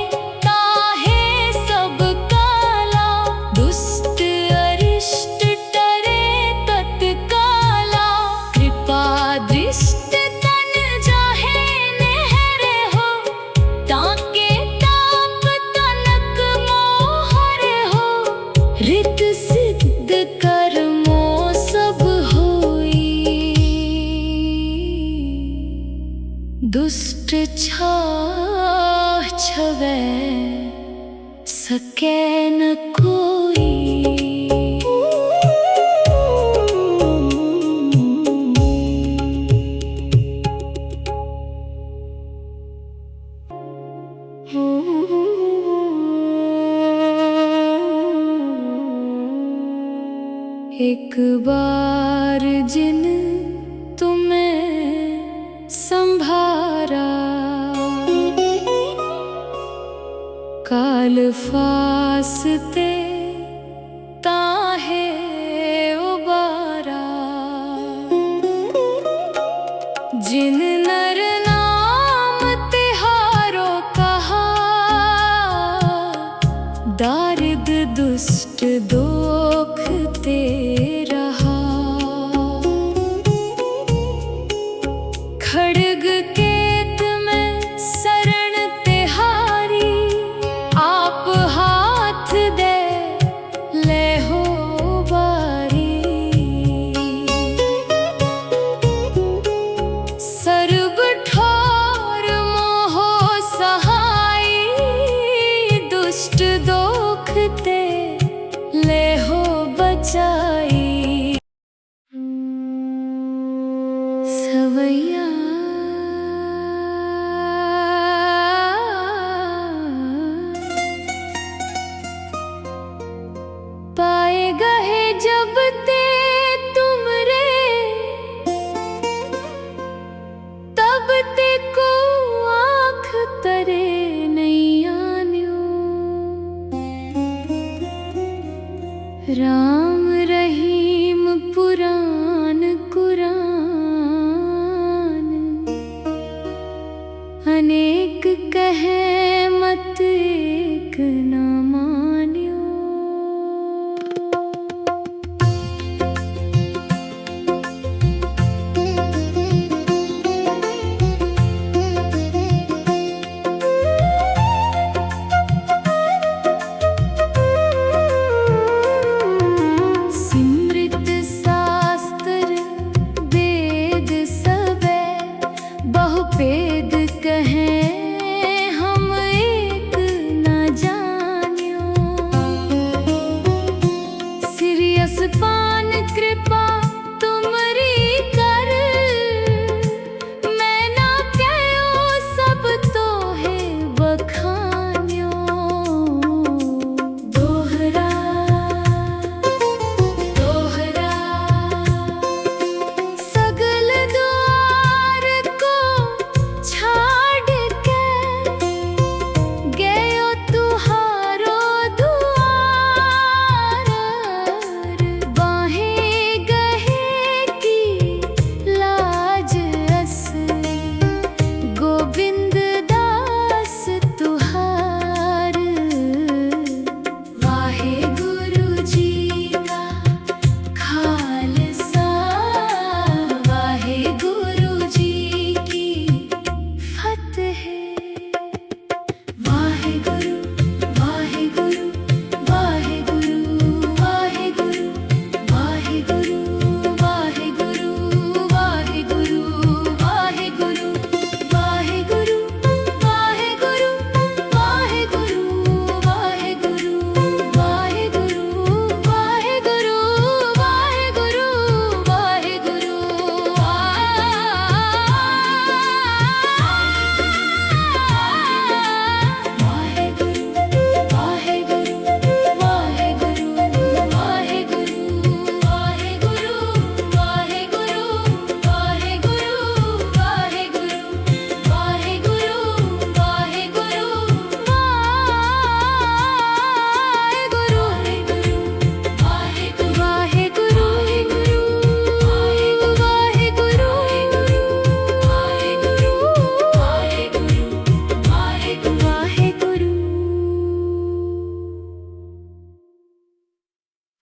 ताहे सब काला, दुष्ट अरिष्ट टरे तत्काला। कृपा दृष्ट तन जाहे नहरे हो, ताके ताप तनक मोहरे हो। रित सिद्ध कर्मो सब होई, दुष्ट छाह छवै सके न कोई। एक बार जिन तुम्हें संभारा, काल फासते ताहे उबारा। जिन नर नाम तिहारो कहा, दारिद दुष्ट दोख ते रहा। खड्ग केत में शरण तिहारी, आप हाथ दे ले हो बारी। सर्व ठोर मोह सहाय, दुष्ट दोख ते ले हो बचाई। सवैया पाए गए जब ते तुम राम रहीम पुराण कुरान अनेक कहे